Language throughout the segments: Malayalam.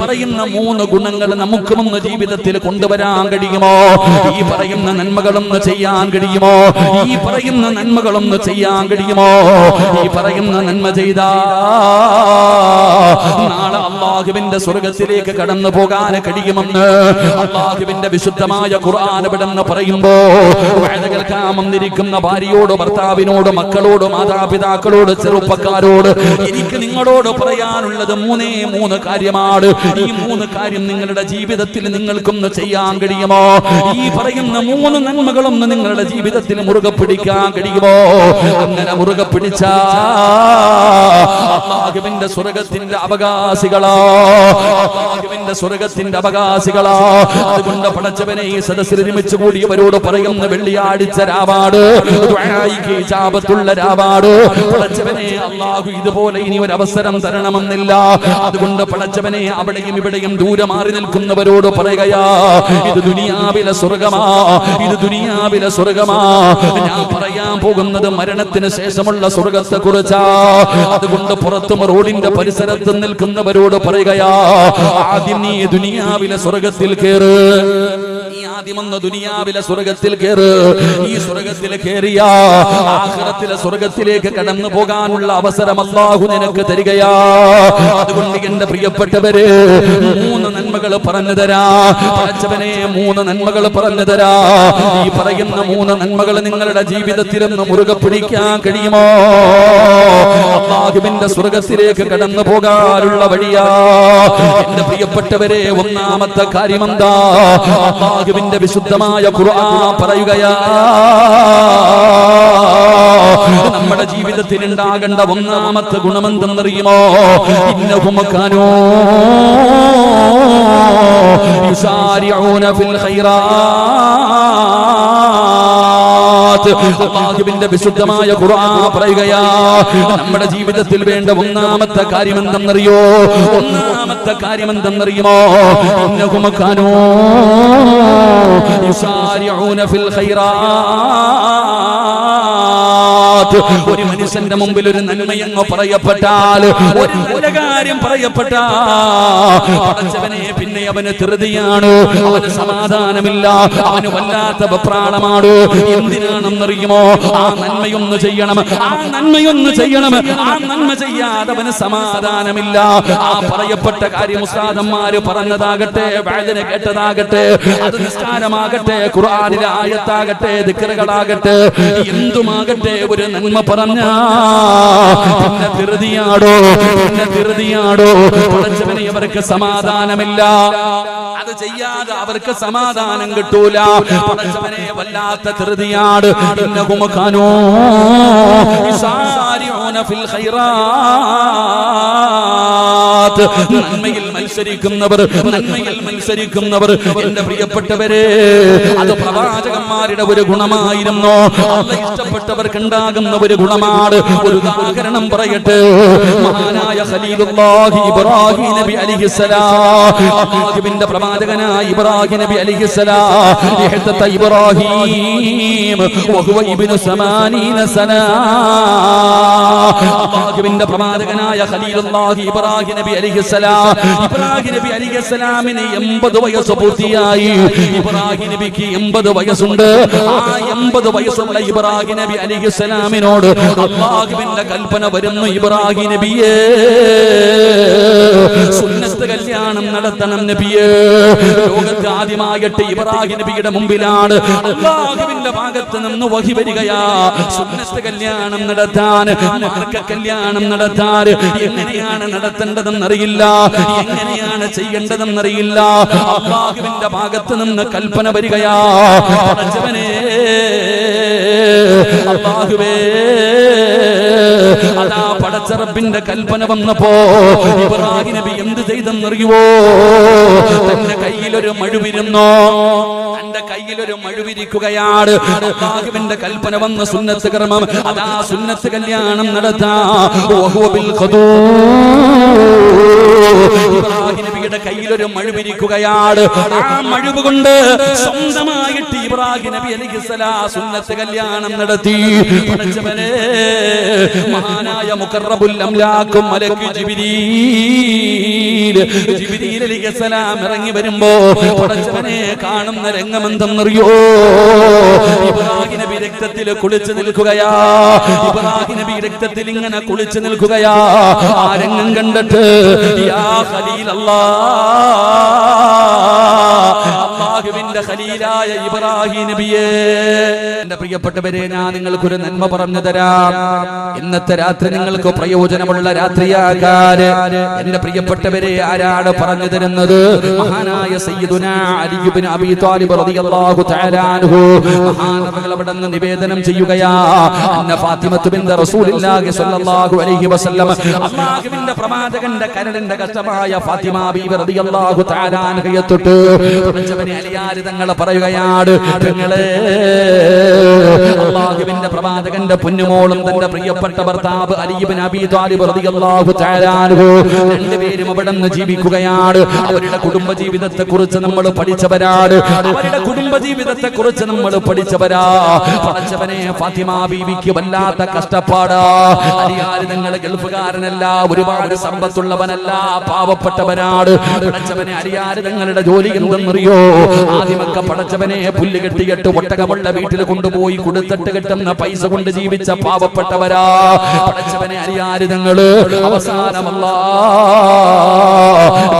പറയുന്ന 3 ഗുണങ്ങൾ നമുക്കുമൊന്ന് ജീവിതത്തിൽ കൊണ്ടുവരാൻ കഴിയുമോ? ഈ പറയുന്ന നന്മകളൊന്ന് ചെയ്യാൻ കഴിയുമോ? ഈ പറയുന്ന നന്മകളൊന്ന് ചെയ്യാൻ കഴിയുമോ? ഈ പറയുന്ന നന്മ ചെയ്താ നാളെ അല്ലാഹുവിന്റെ സ്വർഗ്ഗത്തിലേക്ക് കടന്നു പോകാൻ കഴിയുമെന്ന് അല്ലാഹുവിന്റെ വിശുദ്ധമായ ഖുർആൻ ഇവിടെന്ന് പറയുമ്പോ വഅദ കേൾക്കാൻ വന്നിരിക്കുന്ന ഭാര്യയോട്, ഭർത്താവിനോട്, മക്കളോട്, മാതാപിതാക്കളോട്, ചെറുപ്പക്കാരോട് എനിക്ക് നിങ്ങളോട് പറയാനുള്ളത് 3 കാര്യമാണ്. ഈ 3 കാര്യം നിങ്ങളുടെ ജീവിതത്തിൽ നിങ്ങൾക്കൊന്ന് ചെയ്യാൻ കഴിയുമോ? ഈ പറയുന്ന 3 നന്മകളൊന്ന് നിങ്ങളുടെ ജീവിതത്തിൽ മുറുകെ പിടിക്കാൻ കഴിയുമോ? അങ്ങനെ മുറുകെ പിടിച്ചാ അല്ലാഹുവിന്റെ സ്വർഗ്ഗത്തിന്റെ അവകാശികളാ, അല്ലാഹുവിന്റെ സ്വർഗ്ഗത്തിന്റെ അവകാശികളാ. അതുകൊണ്ട് പടച്ചവനെ ഈ സദസ്സിൽ ഒരുമിച്ച് കൂടിയവരോട് പറയുന്ന വെള്ളിയാഴ്ച രാവാട്, ദുആയിക്ക് ഇജാബത്തുള്ള രാവാട്. പടച്ചവനെ അല്ലാഹു ഇതുപോലെ ഇനി ഒരു അവസരം തരണമെന്നില്ല. അതുകൊണ്ട് പടച്ചവനെ അവിടെയും ഇവിടെയും ദൂരെ മാറി നിൽക്കുന്നവരോട് പറയുകയാ, ഇത് ദുനിയാവിലെ സ്വർഗ്ഗമാ, ഇത് ദുനിയാവിലെ സ്വർഗ്ഗമാ. ഞാൻ പറയാൻ പോകുന്നത് മരണത്തിന് ശേഷമുള്ള സ്വർഗ്ഗത്തെ കുറിച്ചാ. അതുകൊണ്ട് പുറത്തും റോഡിന്റെ പരിസരത്ത് നിൽക്കുന്നവരോട് പറയുകയാ, ആദ്യം നീ ദുനിയാവിലെ സ്വർഗ്ഗത്തിൽ കേറ്. ആദ്യമൊന്ന് ദുനിയാവിലെ സ്വർഗ്ഗത്തിൽ കേറ്. ഈ സ്വർഗ്ഗത്തിൽ കേറിയ ആഖിറത്തിലെ സ്വർഗ്ഗത്തിലേക്ക് കടന്നു പോകാനുള്ള അവസരം അല്ലാഹു നിനക്ക് തരികയാ. അതുകൊണ്ട് എന്റെ പ്രിയപ്പെട്ടവരെ 3 നന്മകൾ പറഞ്ഞു തരാ. പടച്ചവനെ 3 നന്മകൾ പറഞ്ഞു തരാ. ഈ പറയുന്ന 3 നന്മകൾ നിങ്ങളുടെ ജീവിതത്തിൽ ഒന്ന് മുറുകെ പിടിക്കാൻ കഴിയുമോ? അല്ലാഹുവിന്റെ സ്വർഗ്ഗത്തിലേക്ക് കടന്നു പോകാനുള്ള വഴിയാ. എന്റെ പ്രിയപ്പെട്ടവരെ, ഒന്നാമത്തെ കാര്യം എന്താ? അല്ലാഹുവിന്റെ വിശുദ്ധമായ ഖുർആൻ പറയുകയാ, നമ്മുടെ ജീവിതത്തിൽ ഉണ്ടാകേണ്ട ഒന്നാമത്തെ ഗുണമെന്തെന്നറിയുമോ? ഇന്നഹും കാനൂ യുസാരിഊന ഫിൽ ഖൈറാത്ത്. അല്ലാഹുവിന്റെ വിശുദ്ധമായ ഖുർആൻ പറയുകയാ, നമ്മുടെ ജീവിതത്തിൽ വേണ്ട ഒന്നാമത്തെ കാര്യം എന്തെന്നറിയോ? ഒന്നാമത്തെ കാര്യം എന്തെന്നറിയുമോ? ഇന്നഹും കാനൂ യുസാരിഊന ഫിൽ ഖൈറാത്ത്. ഒരു മനുഷ്യന്റെ മുമ്പിൽ ഒരു നന്മയെന്നോ പറയപ്പെട്ടാൽ, ഒരു നല്ല കാര്യം പറയപ്പെട്ടാ പടച്ചവനെ പിന്നെ അവന് ധൃതിയാണ്, അവന് സമാധാനമില്ല, അവന് വല്ലാത്ത വെപ്രാളമാണ്. എന്തിനാണെന്നറിയുമോ? ആ നന്മയൊന്ന് ചെയ്യണം, ആ നന്മയൊന്ന് ചെയ്യണം. ആ നന്മ ചെയ്യാതെ അവന് സമാധാനമില്ല. ആ പറയപ്പെട്ട കാര്യം ഉസ്താദന്മാര് പറഞ്ഞതാകട്ടെ, വേദന കേട്ടതാകട്ടെ, അത് നിസ്കാരമാകട്ടെ, ഖുർആനിലെ ആയത്താകട്ടെ, ദിക്റുകളാകട്ടെ, എന്തുമാകട്ടെ, ഒരു നന്മ പറഞ്ഞ പിന്നെ ധൃതിയാടോ, പിന്നെ ധൃതിയാടോ. പടച്ചവനെ അവർക്ക് സമാധാനമില്ല. അത് ചെയ്യാതെ അവർക്ക് സമാധാനം കിട്ടൂല. പടച്ചവനെ വല്ലാത്ത ധൃതിയാട്. ഇന്നഹും കാനൂ യുസാരിഊന ഫിൽ ഖൈറാത്ത്. നന്മയിൽ മത്സരിക്കുന്നവർ, നന്മയിൽ മത്സരിക്കുന്നവർ. എന്റെ പ്രിയപ്പെട്ടവരെ, അത് പ്രവാചകന്മാരുടെ ഒരു ഗുണമായിരുന്നു. അല്ലാഹ് ഇഷ്ടപ്പെട്ടവർക്ക് ഉണ്ടാകുന്ന ഒരു ഗുണമാണ്. ഒരു ഉദാഹരണം പറയട്ടെ. മഹാനായ ഖലീലുല്ലാഹി ഇബ്രാഹിം നബി അലൈഹിസ്സലാം, അല്ലാഹുവിന്റെ പ്രവാചകനായ ഇബ്രാഹിം നബി അലൈഹിസ്സലാം, ഇഹ്തത ഇബ്രാഹിം വഹുവ ഇബ്നു 80 സന. അല്ലാഹുവിന്റെ പ്രവാചകനായ ഖലീലുല്ലാഹി ഇബ്രാഹിം നബി അലൈഹിസ്സലാം, ഇബ്രാഹിം നബി അലൈഹിസ്സലാമിന് 80 വയസ്സ് പൂർത്തിയായി. ഇബ്രാഹിം നബിക്ക് 80 വയസ്സുണ്ട്. ആ 80 വയസ്സുള്ള ഇബ്രാഹിം നബി അലൈഹിസ്സലാമിനോട് അല്ലാഹുവിന്റെ കൽപ്പന വരുന്നു, ഇബ്രാഹിം നബിയേ, സുന്നത്ത് കല്യാണം നടത്തണം നബിയേ. ലോകത്ത് ആദ്യമായിട്ട് ഇബ്രാഹിം നബിയുടെ മുമ്പിലാണ് അല്ലാഹുവിന്റെ ഭാഗത്ത് നിന്ന് വഹി വരികയാ. സുന്നത്ത് കല്യാണം നടത്താൻ, മാർഗ കല്യാണം നടത്താൻ എങ്ങനെയാണ് നടത്തേണ്ടതെന്നറിയില്ല, എങ്ങനെയാണ് ചെയ്യേണ്ടതെന്നറിയില്ല. അല്ലാഹുവിന്റെ ഭാഗത്ത് നിന്ന് കൽപ്പന വരികയാ. പടച്ചവനേ, അല്ലാഹുവേ, അതാ പടച്ച റബ്ബിന്റെ കൽപ്പന വന്നപ്പോ ഇബ്രാഹിം നബി എന്ത് ചെയ്തെന്നറിയുവോ? തന്റെ കയ്യിലൊരു മഴുവിരുന്നോ, തന്റെ കയ്യിലൊരു മഴുവിരിക്കുകയാണ്. അല്ലാഹുവിന്റെ കൽപ്പന വന്ന സുന്നത്ത് കർമ്മം, അതാ സുന്നത്ത് കല്യാണം നടത്താ. ഇബ്രാഹിം നബിയുടെ ബീവിയുടെ കയ്യിലൊരു മഴുവിരിക്കുകയാണ്. ആ മഴുവ് കൊണ്ട് സ്വന്തമായിട്ട് ഇബ്രാഹിം നബി അലൈഹിസ്സലാം സുന്നത്ത് കല്യാണം നടത്തി. പടച്ചവനെ, മഹാനായ മുഖറബുൽ അംലാഖും മലക്ക് ജിബ്രീൽ അലൈഹിസ്സലാം ഇറങ്ങി വരുമ്പോ പടച്ചവനെ കാണുന്ന രംഗമെന്തെന്നറിയോ? ഇബ്രാഹിം നബി രക്തത്തിൽ കുളിച്ചു നിൽക്കുകയാ. ഇബ്രാഹിം നബി രക്തത്തിൽ ഇങ്ങനെ കുളിച്ചു നിൽക്കുകയാ. ആ രംഗം കണ്ടിട്ട് യാ അല്ലാഹുവിന്റെ ഖലീലായ ഇബ്രാഹിം നബിയേ, എന്റെ പ്രിയപ്പെട്ടവരെ, ഞാൻ നിങ്ങൾക്കൊരു നന്മ പറഞ്ഞു തരാം. ഇന്നത്തെ രാത്രി നിങ്ങൾക്ക് പ്രയോജനമുള്ള രാത്രിയാകാൻ എന്റെ പ്രിയപ്പെട്ടവരെ ആരാണ് പറഞ്ഞു തരുന്നത്? മഹാനായ സയ്യിദുനാ അലി ഇബ്നു അബീ ത്വാലിബ് റളിയല്ലാഹു തആല അൻഹു മഹാനവകൾ അവിടെ നിന്ന് നിവേദനം ചെയ്യുകയാ. അന്ന ഫാത്തിമത്തു ബിൻത് റസൂലില്ലാഹി സ്വല്ലല്ലാഹു അലൈഹി വസല്ലം, അല്ലാഹുവിന്റെ പ്രവാചകന്റെ കരളിന്റെ കഷ്ടമായ ഫാത്തിമ ബീവി റളിയല്ലാഹു തആല അൻഹയെ തൊട്ട് പ്രവാചകനെ അലിയാർ തങ്ങൾ പറയുകയാണ്, പെങ്ങളെ, അല്ലാഹുവിന്റെ പ്രവാചകന്റെ പൊന്നുമോളും തന്റെ പ്രിയപ്പെട്ട ഭർത്താവ് അലി ഇബ്നു അബീ ത്വാലിബ് റളിയല്ലാഹു തആല അൻഹു രണ്ടുപേരും അവിടെ നിന്ന് ജീവിക്കുകയാണ്. അവരുടെ കുടുംബ ജീവിതത്തെ കുറിച്ച് നമ്മൾ പഠിച്ചവരാണ്. അവരുടെ കുടുംബ ജീവിതത്തെ കുറിച്ച് നമ്മൾ പഠിച്ചവരാ. പടച്ചവനെ, ഫാത്തിമ ബീവിക്ക് വല്ലാത്ത കഷ്ടപ്പാടാ. അലിയാർ തങ്ങൾ ഗൾഫുകാരനല്ല, ഒരുപാട് സമ്പത്തുള്ളവനല്ല, പാവപ്പെട്ടവനാണ്. പടച്ചവനെ, അലിയാർ തങ്ങളുടെ ജോലി എന്തെന്നറിയോ? ആദ്യമൊക്കെ പടച്ചവനെ പുല്ല് കെട്ടിയിട്ട് ഒട്ടകമുള്ള വീട്ടിൽ കൊണ്ടുപോയി കൊടുത്തിട്ട് കിട്ടുന്ന പൈസ കൊണ്ട് ജീവിച്ച പാവപ്പെട്ടവരാ. പടച്ചവനെ, അലിയാർ തങ്ങള് അവസാനമല്ല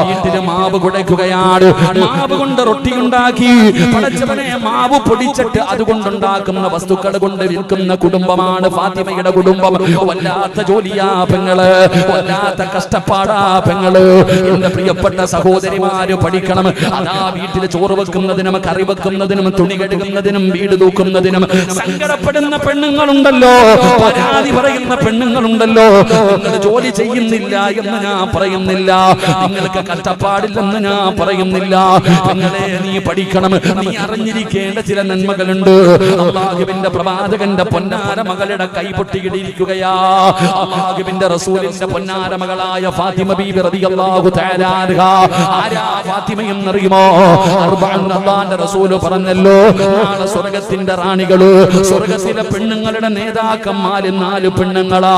വീട്ടില് മാവ് കുഴയ്ക്കുകയാണ്. മാവ് കൊണ്ട് റൊട്ടി ഉണ്ടാക്കി പടച്ചവനെ മാവ് പൊടിച്ചിട്ട് അതുകൊണ്ടുണ്ടാക്കുന്ന വസ്തുക്കൾ കൊണ്ട് വിൽക്കുന്ന കുടുംബമാണ് ഫാത്തിമയുടെ കുടുംബം. വല്ലാത്ത ജോലിയാ പെങ്ങള്, വല്ലാത്ത കഷ്ടപ്പാടാ പെങ്ങള്. എന്റെ പ്രിയപ്പെട്ട സഹോദരിമാര് പഠിക്കണം. അതാ വീട്ടിൽ ചോറ് വെക്കുന്നതിനും കറി വെക്കുന്നതിനും തുണി കഴുകുന്നതിനും വീട് തൂക്കുന്നതിനും സങ്കടപ്പെടുന്ന പെണ്ണുങ്ങളുണ്ടല്ലോ, പരാതി പറയുന്ന പെണ്ണുങ്ങളുണ്ടല്ലോ. നിങ്ങൾ ജോലി ചെയ്യുന്നില്ല എന്ന് ഞാൻ പറയുന്നില്ല, നിങ്ങൾക്ക് കഷ്ടപ്പാടില്ലെന്ന് ഞാൻ പറയുന്നില്ല. നിങ്ങളെ നീ പഠിക്കണം, നീ അറിഞ്ഞിരിക്കേണ്ട ചില നന്മകളുണ്ട്. അല്ലാഹുവിന്റെ പ്രവാചകന്റെ പൊന്നാര മകളുടെ കൈ പൊട്ടിയിടിയിരിക്കുകയാ. അല്ലാഹുവിന്റെ റസൂലിന്റെ പൊന്നാര മകളായ ഫാത്തിമ ബീബി റളിയല്ലാഹു തആല അൻഹ. ആരാ ഫാത്തിമ എന്നറിയുമോ? അള്ളാഹുവിന്റെ റസൂൽ പറഞ്ഞല്ലോ, നാളെ സ്വർഗ്ഗത്തിന്റെ റാണികള്, സ്വർഗ്ഗത്തിലെ പെണ്ണുങ്ങളുടെ നേതാക്കന്മാര് 4 പെണ്ണുങ്ങളാ.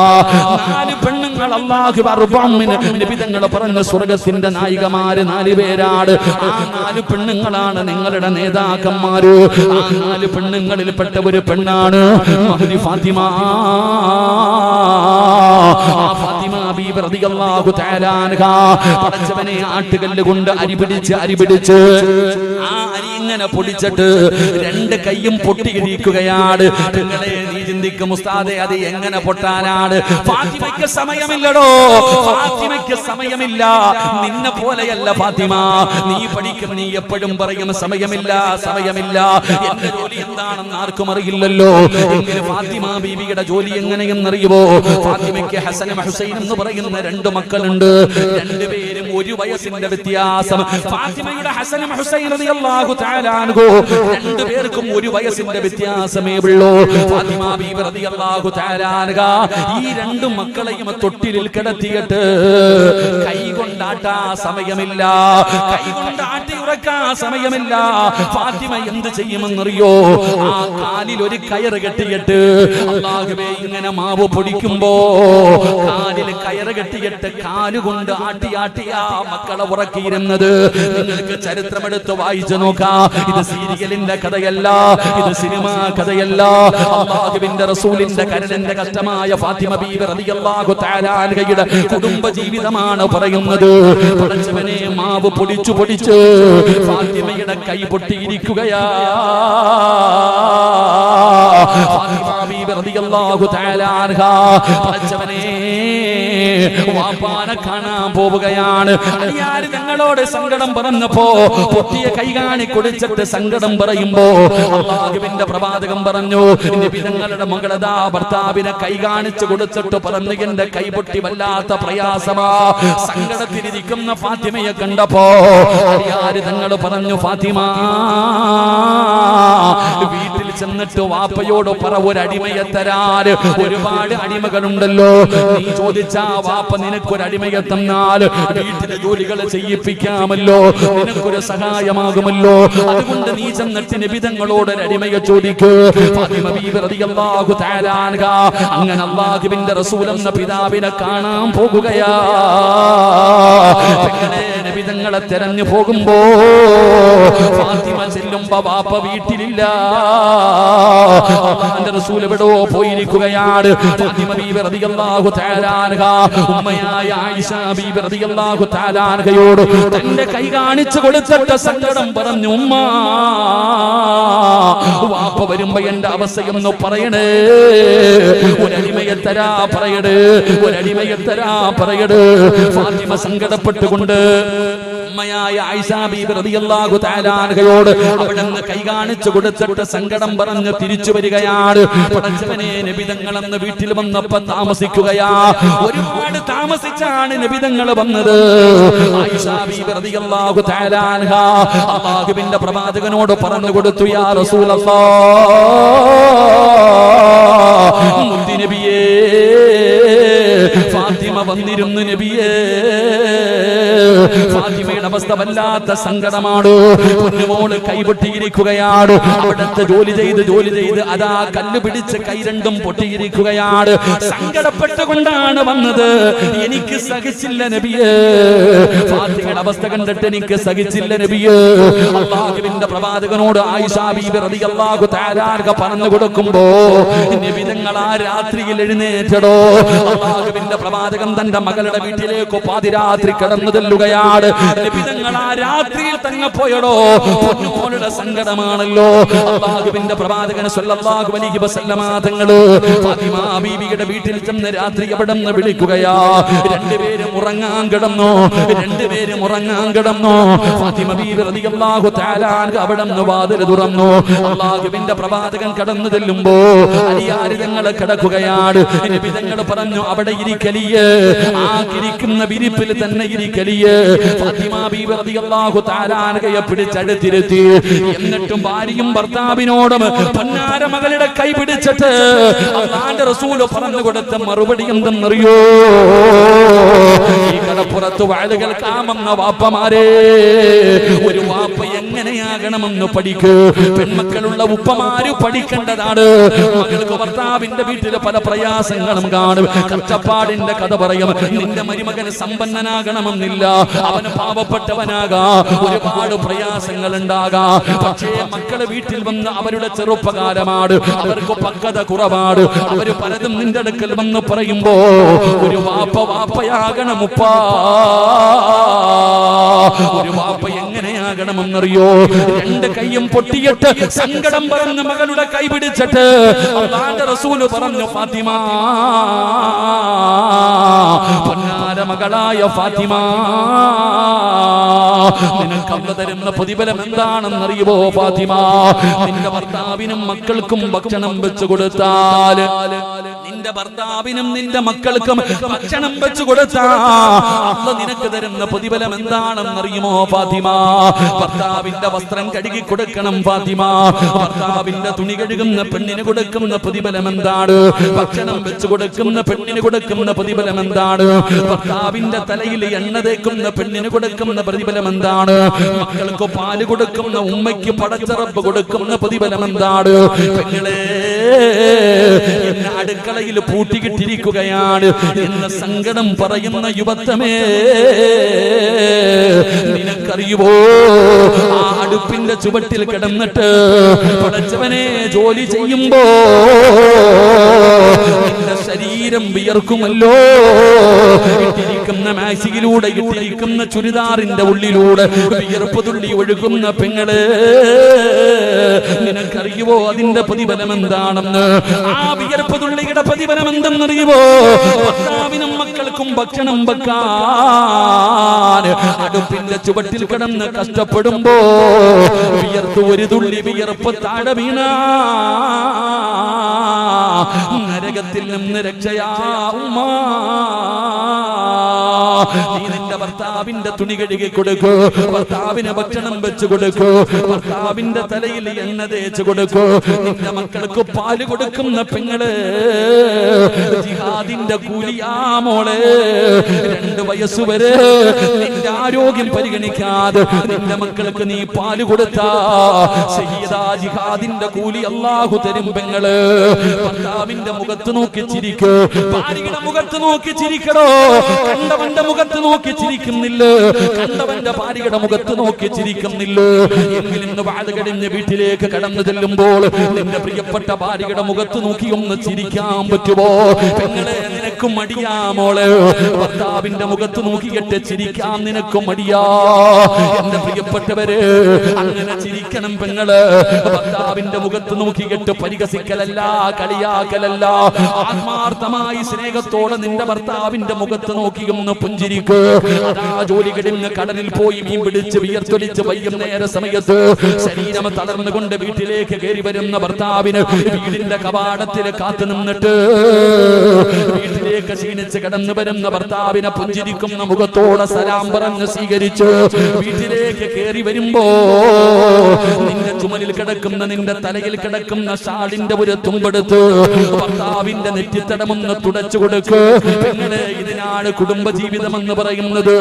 4 പെണ്ണുങ്ങൾ അല്ലാഹു അർബഅമിന് നബി തങ്ങൾ പറഞ്ഞ സ്വർഗ്ഗത്തിന്റെ നായികമാര് 4 പേരാണ്. ആ 4 പെണ്ണുങ്ങളാണ് നിങ്ങളുടെ നേതാക്കന്മാര്. ആ 4 പെണ്ണുങ്ങളിൽപ്പെട്ട ഒരു പെണ്ണാണ് മഹദി ഫാത്തിമ. ഫാത്തിമ ബീബി റളിയല്ലാഹു തആല അൻഹ പടച്ചവനെ ആട്ടുകല്ല് കൊണ്ട് അരി പിടിച്ച് ആ അരി ഇങ്ങനെ പൊടിച്ചിട്ട് 2 കൈയും പൊട്ടിയിടിക്കുകയാണ്. നിങ്ങളെ നീ ചിന്തിക്കും, ഉസ്താദേ അത് എങ്ങനെ പൊട്ടാനാണ്? ഫാത്തിമയ്ക്ക് സമയമില്ലടോ, ഫാത്തിമയ്ക്ക് സമയമില്ല. നിന്നെ പോലെയല്ല ഫാത്തിമ. നീ പഠിക്കും, നീ എപ്പോഴും പറയും സമയമില്ല സമയമില്ല. എന്റെ ജോലി എന്താണെന്ന് ആർക്കും അറിയില്ലല്ലോ. എങ്ങനെ ഫാത്തിമ ബീവിയുടെ ജോലി എങ്ങനെയെന്നറിയുമോ? ഫാത്തിമയ്ക്ക് ഹസനും ഹുസൈൻ എന്ന് പറയുന്ന 2 മക്കളുണ്ട്. 2 പേരും 1 വയസ്സിന്റെ വ്യത്യാസം. ഫാത്തിമയുടെ ഹസനും ഹുസൈൻ റളിയല്ലാഹു തആല അൻഹു 2 പേർക്കും 1 വയസ്സിന്റെ വ്യത്യാസമേ ഉള്ളൂ. ഫാത്തിമ ബീവി റളിയല്ലാഹു തആല അൻഹ ഈ 2 മക്കളെയും തൊട്ടിലിൽ കിടത്തിയിട്ട് കൈ കൊണ്ടാട്ടാ സമയമില്ല, കൈ കൊണ്ടാട്ടി ഉറക്കാ സമയമില്ല. ഫാത്തിമ എന്ത് ചെയ്യുമെന്നറിയോ? ആ കാലിൽ ഒരു കയറ് കെട്ടിയിട്ട് അല്ലാഹുവേ ഇങ്ങനെ മാവ് പൊടിക്കുമ്പോ കാലിൽ കയറ് കെട്ടിയിട്ട് കാലുകൊണ്ട് ആട്ടിയാട്ടിയാ മക്കളെ ഉറക്കിയിരുന്നത്. നിങ്ങൾക്ക് ചരിത്രമെടുത്ത് വായിച്ചു നോക്കാം. ഇത് സീരിയലിന്റെ കഥയല്ല, ഇത് സിനിമാ കഥയല്ല. അല്ലാഹുവിന്റെ റസൂലിന്റെ കരളിന്റെ കഷ്ടമായ ഫാത്തിമ ബീവി റളിയല്ലാഹു തആല അൻഹയുടെ കുടുംബ ജീവിതമാണ് പറയുന്നത്. പടച്ചവനെ, മാവ് പൊടിച്ചു ഫാത്തിമയുടെ കൈ പൊട്ടിയിരിക്കുകയാ. ഫാത്തിമ ബീവി റളിയല്ലാഹു തആല അൻഹ പടച്ചവനെ വാപ്പാനെ കാണാൻ പോവുകയാണ്. അലിയാർ ഞങ്ങളോട് സങ്കടം പറഞ്ഞപ്പോ പൊട്ടിയ കൈ കാണി കുടിച്ചിട്ട് സങ്കടം പറയുമ്പോ അല്ലാഹുവിന്റെ പ്രവാചകൻ പറഞ്ഞു, നബി തങ്ങളുടെ മകളതാ ഭർത്താവിനെ കൈ കാണിച്ചു കൊടുത്തിട്ട് പറഞ്ഞു, എന്റെ കൈ പൊട്ടി വല്ലാത്ത പ്രയാസമാ. സങ്കടത്തിലിരിക്കുന്ന ഫാത്തിമയെ കണ്ടപ്പോ അലിയാർ തങ്ങൾ പറഞ്ഞു, ഫാത്തിമ വീട്ടിൽ ചെന്നിട്ട് വാപ്പയോട് പറ ഒരടിമയെ തരാൻ. ഒരുപാട് അടിമകളുണ്ടല്ലോ, നീ ചോദിച്ചാ വാപ്പ നിനക്കൊരു അടിമയെ തന്നാൽ വീട്ടിലെ ജോലികൾ ചെയ്യിപ്പിക്കാമല്ലോ, നിനക്കൊരു സഹായമാകുമല്ലോ. അതുകൊണ്ട് നീ ചെന്നിട്ട് നബി തങ്ങളോട് അടിമയെ ചോദിക്കൂ. ഫാത്തിമ ബീവി റളിയല്ലാഹു തആല അൻഹ അങ്ങനെ അല്ലാഹുവിന്റെ റസൂൽ എന്ന പിതാവിനെ കാണാൻ പോകുകയാ. നബി തങ്ങളെ തെരഞ്ഞു പോകുമ്പോ ഫാത്തിമ ചെല്ലുമ്പോ വാപ്പ വീട്ടിലില്ല. അല്ലാഹുവിന്റെ റസൂൽ എവിടോ പോയിരിക്കുകയാണ്. ഫാത്തിമ ബീവി റളിയല്ലാഹു തആല അൻഹ ഉമ്മയായ ആയിഷ ബീവി റളിയല്ലാഹു തആല അൻഹയോട് തന്റെ കൈ കാണിച്ചു കൊടുത്തിട്ട് സങ്കടം പറഞ്ഞു. ഉമ്മ, വാപ്പ വരുമ്പോ എന്റെ അവസ്ഥയൊന്ന് പറയണേ, ഒരടിമയെ തരാ പറയട്, ഒരടിമയെ തരാ പറയട്. ഫാത്തിമ സങ്കടപ്പെട്ടുകൊണ്ട് ഉമ്മയായ ആയിഷ ബീബി റളിയല്ലാഹു തആല അൻഹയോട് അവിടുന്ന് കൈ കാണിച്ചു കൊടുത്തിട്ട് സങ്കടം പറഞ്ഞ് തിരിച്ചു വരികയാണ്. പടച്ചവനെ, നബി തങ്ങൾ അന്ന് വീട്ടിൽ വന്നപ്പോൾ താമസിക്കുകയാ. ഒരുപാട് താമസിച്ചാണ് നബി തങ്ങൾ വന്നത്. ആയിഷ ബീബി റളിയല്ലാഹു തആല അൻഹ അല്ലാഹുവിന്റെ പ്രവാചകനോട് പറഞ്ഞു കൊടുത്തു, യാ റസൂലല്ലാഹ്, മുത്തി നബിയേ, ഫാത്തിമ വന്നിരുന്നു നബിയേ. ഫാത്തിമയുടെ അവസ്ഥ വല്ലാത്ത സങ്കടമാണ്. പൊന്നുമോള് കൈപൊട്ടിയിരിക്കുകയാണ്. അവിടുത്തെ ജോലി ചെയ്ത് അതാ കല്ല് പിടിച്ച് കൈ രണ്ടും പൊട്ടിയിരിക്കുകയാണ്. സങ്കടപ്പെട്ടുകൊണ്ടാണ് വന്നത്. എനിക്ക് സഹിച്ചില്ല നബിയേ, ഫാത്തിമയുടെ അവസ്ഥ കണ്ടിട്ട് എനിക്ക് സഹിച്ചില്ല നബിയേ. അല്ലാഹുവിന്റെ പ്രവാചകനോട് ആയിഷ ബീബി റളിയല്ലാഹു തആല അൻഹ പറഞ്ഞു കൊടുക്കുമ്പോ നബി തങ്ങൾ ആ രാത്രിയിൽ എഴുന്നേറ്റടോ. അല്ലാഹുവിന്റെ പ്രവാചകൻ തന്റെ മകളുടെ വീട്ടിലേക്ക് പാതിരാത്രി കടന്നു ചെല്ലുകയാണ്. നബി തങ്ങൾ ആ രാത്രിയിൽ തന്നെ പോയടോ. പൊന്നുമോളുടെ സങ്കടമാണല്ലോ. അല്ലാഹുവിന്റെ പ്രവാചകൻ സ്വല്ലല്ലാഹു അലൈഹി വസല്ലമ തങ്ങൾ ഫാത്തിമ ബീവിയുടെ വീട്ടിൽ ചെന്ന് രാത്രി അവിടെ നിന്ന് വിളിക്കുകയാ. രണ്ടുപേരും ഉറങ്ങാൻ കിടന്നു. ഫാത്തിമ ബീവി റളിയല്ലാഹു തആല അൻഹ അവിടെ നിന്ന് വാതിൽ തുറന്നു. അല്ലാഹുവിന്റെ പ്രവാചകൻ കടന്നു ചെല്ലുമ്പോ അലിയാരി തങ്ങൾ കിടക്കുകയാണ്. നബി തങ്ങൾ പറഞ്ഞു, അവിടെ ഇരിക്കലിയേ, ആ ഇരിക്കുന്ന വിരിപ്പിൽ തന്നെ ഇരിക്കലിയേ. ഫാത്തിമ ബീവി റളിയല്ലാഹു തആല അൻഹയെ പിടിച്ചടുത്തിരുത്തി. എന്നിട്ടും ഭാര്യയും ഭർത്താവിനോടും പൊന്നാര മകളുടെ കൈ പിടിച്ചിട്ട് അല്ലാഹുവിന്റെ റസൂൽ പറഞ്ഞു കൊടുത്ത മറുപടി എന്തെന്നറിയോ? ഈ കടപ്പുറത്ത് വാഴ കേൾക്കാമെന്ന വാപ്പമാരെ, ഒരു വാപ്പ എങ്ങനെയാകണമെന്ന് പഠിക്കൂ. പെൺമക്കളുള്ള ഉപ്പമാര് പഠിക്കേണ്ടതാണ്. മകൾക്ക് ഭർത്താവിന്റെ വീട്ടിൽ പല പ്രയാസങ്ങളും കാണും. കഷ്ടപ്പാടിന്റെ കഥ പറയും. നിന്റെ മരുമകന് സമ്പന്നനാകണമെന്നില്ല, അവന് പാവപ്പെട്ടവനാകാം, ഒരുപാട് പ്രയാസങ്ങൾ ഉണ്ടാകാം. പക്ഷേ മക്കള് വീട്ടിൽ വന്ന് അവരുടെ ചെറുപ്പകാലമാണ്, അവർക്ക് പക്വത കുറവാണ്. അവര് പലതും നിന്റെ അടുക്കൽ വന്ന് പറയുമ്പോ ഒരു വാപ്പയാകണം ഉപ്പാ. ഒരു വാപ്പ എങ്ങനെയാകണമെന്നറിയോ? രണ്ട് കൈയും പൊട്ടിയിട്ട് സങ്കടം പറഞ്ഞ് മകളുടെ കൈ പിടിച്ചിട്ട് അല്ലാഹുവിന്റെ റസൂൽ പറഞ്ഞു, ഫാത്തിമ, പൊന്നാര മകളായ ഫാത്തിമ, നിനക്ക് അല്ലാഹു തരുന്ന പ്രതിഫലം എന്താണെന്നറിയുമോ ഫാത്തിമ? നിന്റെ ഭർത്താവിനും മക്കൾക്കും ഭക്ഷണം വെച്ചു കൊടുത്താൽ, നിന്റെ ഭർത്താവിനും നിന്റെ മക്കൾക്കും ഭക്ഷണം വെച്ചു കൊടുത്താൽ അല്ലാഹു നിനക്ക് തരുന്ന പ്രതിഫലം എന്താണെന്നറിയുമോ ഫാത്തിമ? ഭർത്താവിന്റെ വസ്ത്രം കഴുകി കൊടുക്കണം ഫാത്തിമ. ഭർത്താവിന്റെ തുണി കഴുകുന്ന പെണ്ണിന് കൊടുക്കുന്ന പ്രതിഫലം എന്താണ്? ഭക്ഷണം വെച്ചു കൊടുക്കുന്ന പെണ്ണിന് കൊടുക്കുന്ന പ്രതിഫലം എന്താണ്? ഭർത്താവിന്റെ തലയിൽ എണ്ണ തേക്കുന്ന പെണ്ണിന് കൊടുക്കുന്ന പ്രതിഫലം എന്താണ്? മക്കൾക്ക് പാല് കൊടുക്കുന്ന ഉമ്മയ്ക്ക് പടച്ച റബ്ബ് കൊടുക്കുന്ന പ്രതിഫലം എന്താണ്? പെങ്ങളെ, എന്നെ അടുക്കളയിൽ പൂട്ടിക്കിട്ടിരിക്കുകയാണ് എന്ന സങ്കടം പറയുന്ന യുവത്വമേ, നിനക്കറിയുമോ, ആ അടുപ്പിന്റെ ചുവട്ടിൽ കിടന്നിട്ട് പടച്ചവനെ ജോലി ചെയ്യുമ്പോ നിന്റെ ശരീരം വിയർക്കുമല്ലോ. ഇട്ടിരിക്കുന്ന മാക്സിയിലൂടെ, ഇട്ടിരിക്കുന്ന ചുരിദാറിന്റെ ഉള്ളിലൂടെ വിയർപ്പ് തുള്ളി ഒഴുകുന്ന പെങ്ങള്, നിനക്കറിയുമോ അതിന്റെ പ്രതിഫലം എന്താണെന്ന്? ആ വിയർപ്പ് തുള്ളിയുടെ പ്രതിഫലം എന്തെന്നറിയുമോ? ഭർത്താവിനും മക്കൾക്കും ഭക്ഷണം വെക്കാൻ അടുപ്പിന്റെ ചുവട്ടിൽ കിടന്ന് കഷ്ടപ്പെടുമ്പോ വിയർത്ത് ഒരു തുള്ളി വിയർപ്പ് താഴെ വീണ നരകത്തിൽ നിന്ന് രക്ഷയാ ഉമ്മാ. നീ നിന്റെ ഭർത്താവിന്റെ തുണി കഴുകി കൊടുക്കൂ, ഭർത്താവിന് ഭക്ഷണം വെച്ചു കൊടുക്കൂ, ഭർത്താവിന്റെ തലയിൽ എണ്ണ തേച്ചു കൊടുക്കൂ. നിന്റെ മക്കൾക്ക് പാല് കൊടുക്കുന്ന പെങ്ങള് ജിഹാദിന്റെ കൂലിയാ മോളെ. 2 വയസ്സുവരെ നിന്റെ ആരോഗ്യം പരിഗണിക്കാതെ നിന്റെ മക്കൾക്ക് നീ പാല് കൊടുത്താ ശഹീദാ ജിഹാദിന്റെ കൂലി അല്ലാഹു തരും പെങ്ങള്. ഭർത്താവിന്റെ മുഖത്ത് നോക്കി ചിരിക്കൂ, ഭാര്യയുടെ മുഖത്ത് നോക്കി ചിരിക്കണോ. കണ്ടവന്റെ മുഖത്ത് നോക്കി ചിരിക്കുന്നില്ല, കണ്ടവന്റെ ഭാര്യയുടെ മുഖത്ത് നോക്കി ചിരിക്കുന്നില്ല. എങ്കിലും ഇന്ന് വാഴ കഴിഞ്ഞ് വീട്ടിലേക്ക് കടന്നു ചെല്ലുമ്പോൾ നിന്റെ പ്രിയപ്പെട്ട ഭാര്യയുടെ മുഖത്ത് നോക്കി ഒന്ന് ചിരിക്കാൻ പറ്റുമോ പെങ്ങളെ? നിനക്കും മടിയാ മോളെ, ഭർത്താവിന്റെ മുഖത്ത് നോക്കിയിട്ട് ചിരിക്കാൻ നിനക്കും മടിയാ. എന്റെ പ്രിയപ്പെട്ടവര്, അങ്ങനെ ചിരിക്കണം പെങ്ങള്. ഭർത്താവിന്റെ മുഖത്ത് നോക്കിയിട്ട് പരിഹസിക്കലല്ല, കളിയാക്കലല്ല. ആത്മാർത്ഥമായി സ്നേഹത്തോടെ നിന്റെ ഭർത്താവിന്റെ മുഖത്ത് നോക്കി ഒന്ന് പുഞ്ചിരിക്ക്. അതാ ജോലി കഴിഞ്ഞ് കടലിൽ പോയി മീൻ പിടിച്ച് വിയർത്തൊലിച്ച് വൈകുന്നേര സമയത്ത് ശരീരം തളർന്നുകൊണ്ട് വീട്ടിലേക്ക് കയറി വരുന്ന ഭർത്താവിന് വീടിന്റെ കവാടത്തിൽ കാത്തു നിന്നിട്ട് വീട്ടിലേക്ക് ക്ഷീണിച്ച് കടന്നു വരുന്ന ഭർത്താവിനെ പുഞ്ചിരിക്കുന്ന മുഖത്തോടെ സലാം പറഞ്ഞ് സ്വീകരിച്ച് വീട്ടിലേക്ക് കയറി വരുമ്പോ നിന്റെ ചുമലിൽ കിടക്കുന്ന, നിന്റെ തലയിൽ കിടക്കുന്ന ഷാളിന്റെ ഒരു തുമ്പെടുത്ത് ഭർത്താവിന്റെ നെറ്റിത്തടമൊന്ന് തുടച്ചു കൊടുക്ക്. പെങ്ങളെ, ഇതിനാണ് കുടുംബജീവിതം എന്ന് പറയുന്നത്.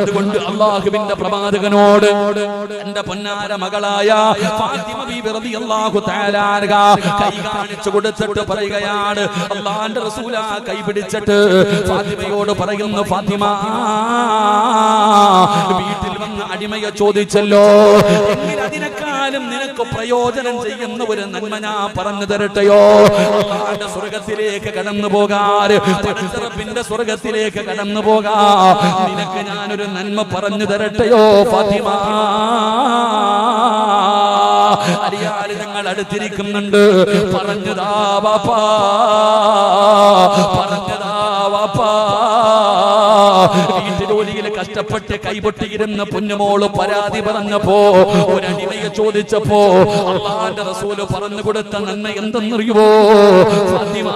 അതുകൊണ്ട് അല്ലാഹുവിന്റെ പ്രവാചകനോട് എന്റെ പൊന്നാര മകളായ ഫാത്തിമ ബീബി റളിയല്ലാഹു തആല അൻഹ കൈ കാണിച്ചു കൊടുത്തിട്ട് പറയുകയാണ്, അല്ലാഹുവിന്റെ റസൂല കൈ പിടിച്ചിട്ട് ഫാത്തിമയോട് പറയുന്നു, ഫാത്തിമ വീട്ടിൽ വന്ന് അടിമയെ ചോദിച്ചല്ലോ, എങ്കിൽ അതിനേക്കാളും നിനക്ക് പ്രയോജനം ചെയ്യുന്ന ഒരു നന്മ ഞാൻ പറഞ്ഞു തരട്ടെയോ? അല്ലാഹുവിന്റെ സ്വർഗ്ഗത്തിലേക്ക് കടന്നു പോകാൻ, പടച്ചറപ്പിന്റെ സ്വർഗ്ഗത്തിലേക്ക് കടന്നു പോകാ നിനക്ക് ഞാനൊരു നന്മ പറഞ്ഞു തരട്ടെയോ ഫാത്തിമ? അറിയാതെ ഞങ്ങൾ അടുത്തിരിക്കുന്നുണ്ട്. പറഞ്ഞതാ വാപ്പാ, പറഞ്ഞതാ വാപ്പാ. വീട്ടുജോലിയിൽ കഷ്ടപ്പെട്ട് കൈപൊട്ടിയിരുന്ന പൊന്നുമോള് പരാതി പറഞ്ഞപ്പോ, ഒരടിമയെ ചോദിച്ചപ്പോ അല്ലാഹുവിന്റെ റസൂല് പറഞ്ഞു കൊടുത്ത നന്മ എന്തെന്നറിയുവോ ഫാത്തിമ?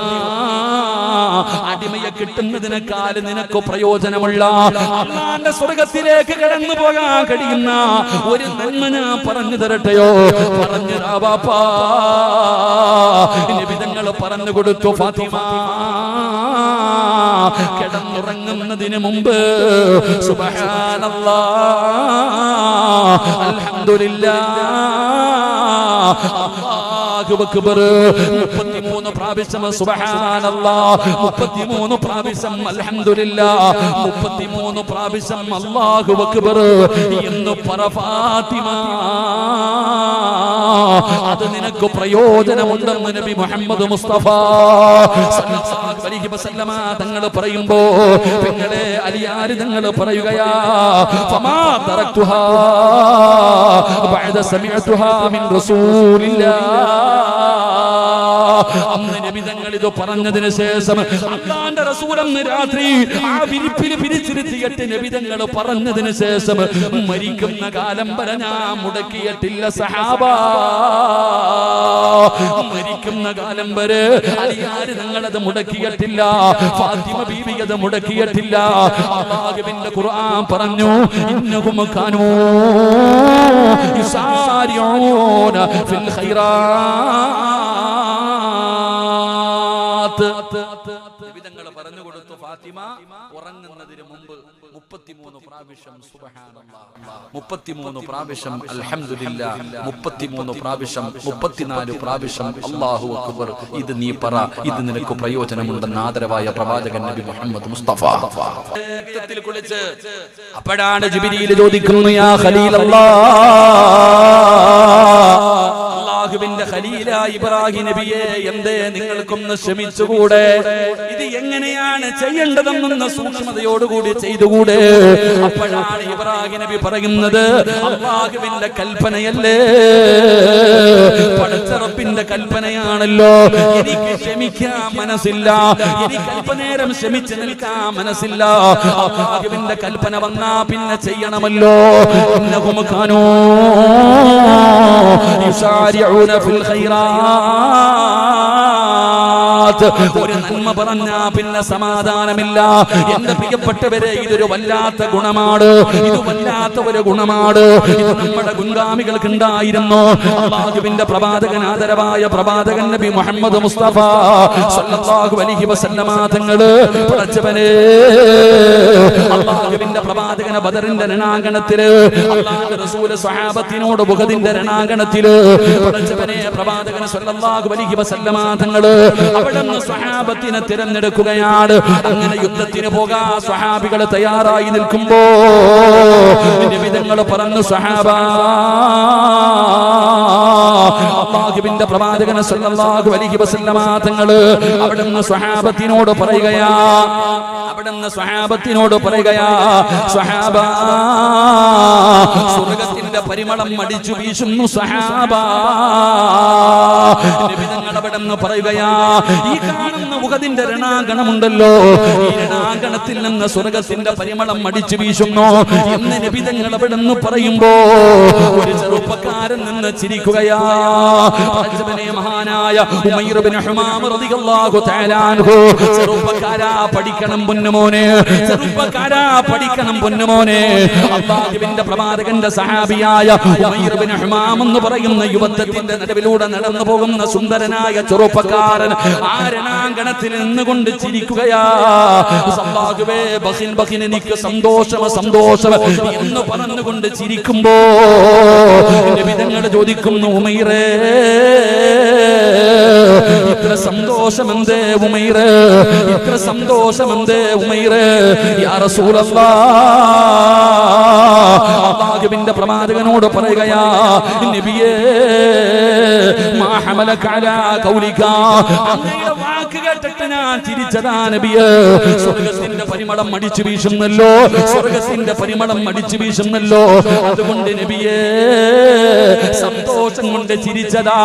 അടിമയെ കിട്ടുന്നതിനേക്കാൾ നിനക്ക് പ്രയോജനമുള്ള അല്ലാഹുവിന്റെ സ്വർഗ്ഗത്തിലേക്ക് കടന്നു പോകാൻ കഴിയുന്ന ഒരു നന്മ ഞാൻ പറഞ്ഞു തരട്ടെയോ? പറഞ്ഞതാ വാപ്പാ. നബി തങ്ങൾ പറഞ്ഞു കൊടുത്തു, ഫാത്തിമ കിടന്നുറങ്ങുന്നതിന് മുമ്പ് സുബ്ഹാനല്ലാഹ്, അൽഹംദുലില്ലാഹ്, അല്ലാഹു അക്ബർ 33 പ്രാവശ്യം സുബ്ഹാനല്ലാഹ്, 33 പ്രാവശ്യം അൽഹംദുലില്ലാഹ്, 33 പ്രാവശ്യം അല്ലാഹു അക്ബർ എന്ന് പറ ഫാത്തിമ. അത് നിനക്ക് പ്രയോജനമുണ്ടെന്ന് നബി മുഹമ്മദ് മുസ്തഫ സല്ലല്ലാഹു അലൈഹി വസല്ലമ തങ്ങൾ പറയുമ്പോ പെങ്ങളെ അലിയാർ തങ്ങൾ പറയുകയാ, ഫമാ തറക്തുഹാ ബഅദ സമിഅതുഹാ മിൻ റസൂലില്ലാഹ്. അന്ന് നബി തങ്ങൾ ഇത് പറഞ്ഞതിന് ശേഷം അല്ലാഹുവിന്റെ റസൂൽ അന്ന് രാത്രി ആ വിരിപ്പിൽ പിരിച്ചിരുത്തിയിട്ട് നബി തങ്ങൾ പറഞ്ഞതിന് ശേഷം മരിക്കുന്ന കാലം വരെ ഞാൻ മുടക്കിയിട്ടില്ല സഹാബ. മരിക്കുന്ന കാലം വരെ അലിയാര് ഞങ്ങളത് മുടക്കിയിട്ടില്ല, ഫാത്തിമ ബീവി അത് മുടക്കിയിട്ടില്ല. അല്ലാഹുവിന്റെ ഖുർആൻ പറഞ്ഞു, ഇന്നഹും കാനൂ യുസാരിഊന ഫിൽ ഖൈറാത്ത്. നബിതങ്ങൾ പറഞ്ഞു കൊടുത്തു, ഫാത്തിമ ഉറങ്ങുന്നതിന് മുമ്പ് 33 പ്രാവശ്യം സുബ്ഹാനല്ലാഹ്, 33 പ്രാവശ്യം അൽഹംദുലില്ലാഹ്, 33 പ്രാവശ്യം 34 പ്രാവശ്യം അല്ലാഹു അക്ബർ. ഇത് നീ പറ, ഇത് നിനക്ക് പ്രയോജനമുണ്ടെന്ന് ആദരവായ പ്രവാചകൻ നബി മുഹമ്മദ് മുസ്തഫ. കുളിച്ച് അപ്പോഴാണ് ജിബ്രീൽ ചോദിക്കുന്നു, യാ ഖലീലല്ലാഹ്, അല്ലാഹുവിന്റെ ഖലീല ഇബ്രാഹിം നബിയെ, എന്തേ നിങ്ങൾക്കൊന്ന് ക്ഷമിച്ചുകൂടെ? ഇത് എങ്ങനെയാണ് ചെയ്യേണ്ടതെന്ന് സൂക്ഷ്മതയോടുകൂടി ചെയ്തുകൂടെ? അപ്പോഴാണ് ഇബ്രാഹിം നബി പറയുന്നത്, അല്ലാഹുവിന്റെ കൽപ്പനയല്ലേ, പടച്ച റബ്ബിന്റെ കൽപ്പനയാണല്ലോ. എനിക്ക് ക്ഷമിക്കാൻ മനസ്സില്ല, എനിക്ക് അല്പനേരം ക്ഷമിച്ച് നിൽക്കാൻ മനസ്സില്ല. അല്ലാഹുവിന്റെ കൽപ്പന വന്നാ പിന്നെ ചെയ്യണമല്ലോ. ഇന്നഹും കാനൂ യുസാരിഊന ഫിൽ ഖൈറാത്ത്. സകാത്ത്. ഒരു നന്മ പറഞ്ഞാ പിന്നെ സമാധാനമില്ല. എന്റെ പ്രിയപ്പെട്ടവരെ, ഇതൊരു വല്ലാത്ത ഗുണമാണ്. ഇത് വല്ലാത്ത ഒരു ഗുണമാണ്. ഇത് നമ്മുടെ മുൻഗാമികൾക്ക് ഉണ്ടായിരുന്നു. അല്ലാഹുവിന്റെ പ്രവാചകൻ, ആദരവായ പ്രവാചകൻ നബി മുഹമ്മദ് മുസ്തഫ സല്ലല്ലാഹു അലൈഹി വസല്ലമ തങ്ങള് പടച്ചവനെ, അല്ലാഹുവിന്റെ പ്രവാചകന ബദറിന്റെ രണാങ്കണത്തില്, അല്ലാഹുവിന്റെ റസൂൽ സ്വഹാബത്തിനോട് ഉഹദിന്റെ രണാങ്കണത്തില് പടച്ചവനെ പ്രവാചകൻ സല്ലല്ലാഹു അലൈഹി വസല്ലമ തങ്ങള് അവിടുന്ന് സ്വഹാബത്തിനെ തിരഞ്ഞെടുക്കുകയാണ്. അങ്ങനെ യുദ്ധത്തിന് പോകാൻ സ്വഹാബികൾ തയ്യാറായി നിൽക്കുമ്പോ നബി തങ്ങൾ പറഞ്ഞു, സ്വഹാബ, അല്ലാഹുവിന്റെ പ്രവാചകൻ സല്ലല്ലാഹു അലൈഹി വസല്ലമ തങ്ങള് അവിടുന്ന് സ്വഹാബത്തിനോട് പറയുകയാ, സ്വഹാബ, സ്വർഗ്ഗത്തിന്റെ പരിമളം അടിച്ചു വീശുന്നു സ്വഹാബ. നബി തങ്ങൾ അവിടുന്ന് പറയുകയാ, ഈ കാണുന്ന ഉഹദിന്റെ രണാങ്കണമുണ്ടല്ലോ, ഈ രണാങ്കണത്തിൽ നിന്ന് സ്വർഗ്ഗത്തിന്റെ പരിമളം അടിച്ചു വീശുന്നു എന്ന് നബി തങ്ങൾ അവിടുന്ന് പറയുമ്പോ ഒരു ചെറുപ്പക്കാരൻ നിന്ന് ചിരിക്കുകയാ. മഹാനായ ഉമൈർ ഇബ്നു ഹുമാം റളിയല്ലാഹു തആല അൻഹു, ചെറുപ്പക്കാരാ പഠിക്കണം പൊന്നുമോനെ, ചെറുപ്പക്കാരാ പഠിക്കണം പൊന്നുമോനെ. അല്ലാഹുവിന്റെ പ്രവാചകന്റെ സഹാബിയായ ഉമൈർ ഇബ്നു ഹുമാം എന്ന് പറയുന്ന യുവത്വത്തിന്റെ നടുവിലൂടെ നടന്നു പോകുന്ന സുന്ദരനായ ചെറുപ്പക്കാരൻ ആ രണാങ്കണത്തിൽ നിന്നുകൊണ്ട് ചിരിക്കുകയാ. അല്ലാഹുവേ, ബഖിൻ എനിക്ക് സന്തോഷം എന്ന് പറഞ്ഞുകൊണ്ട് ചിരിക്കുമ്പോ നബി തങ്ങൾ ചോദിക്കുന്നു, ഉമൈറേ, ഇത്ര സന്തോഷമെന്തേ ഉമൈറേ, ഇത്ര സന്തോഷമെന്തേ ഉമൈറേ? യാ റസൂലല്ലാഹ്, അല്ലാഹുവിന്റെ പ്രവാചകനോട് പറയുകയാ, നബിയേ, മാ ഹമലക അലാ ഖൗലിക, അങ്ങയുടെ വാക്ക് കേട്ടിട്ട് ഞാൻ ചിരിച്ചതാ നബിയേ. സ്വർഗ്ഗത്തിന്റെ പരിമളം അടിച്ചു വീശുന്നല്ലോ, സ്വർഗ്ഗത്തിന്റെ പരിമളം അടിച്ചു വീശുന്നല്ലോ, അതുകൊണ്ട് നബിയേ സന്തോഷം കൊണ്ട് ചിരിച്ചതാ.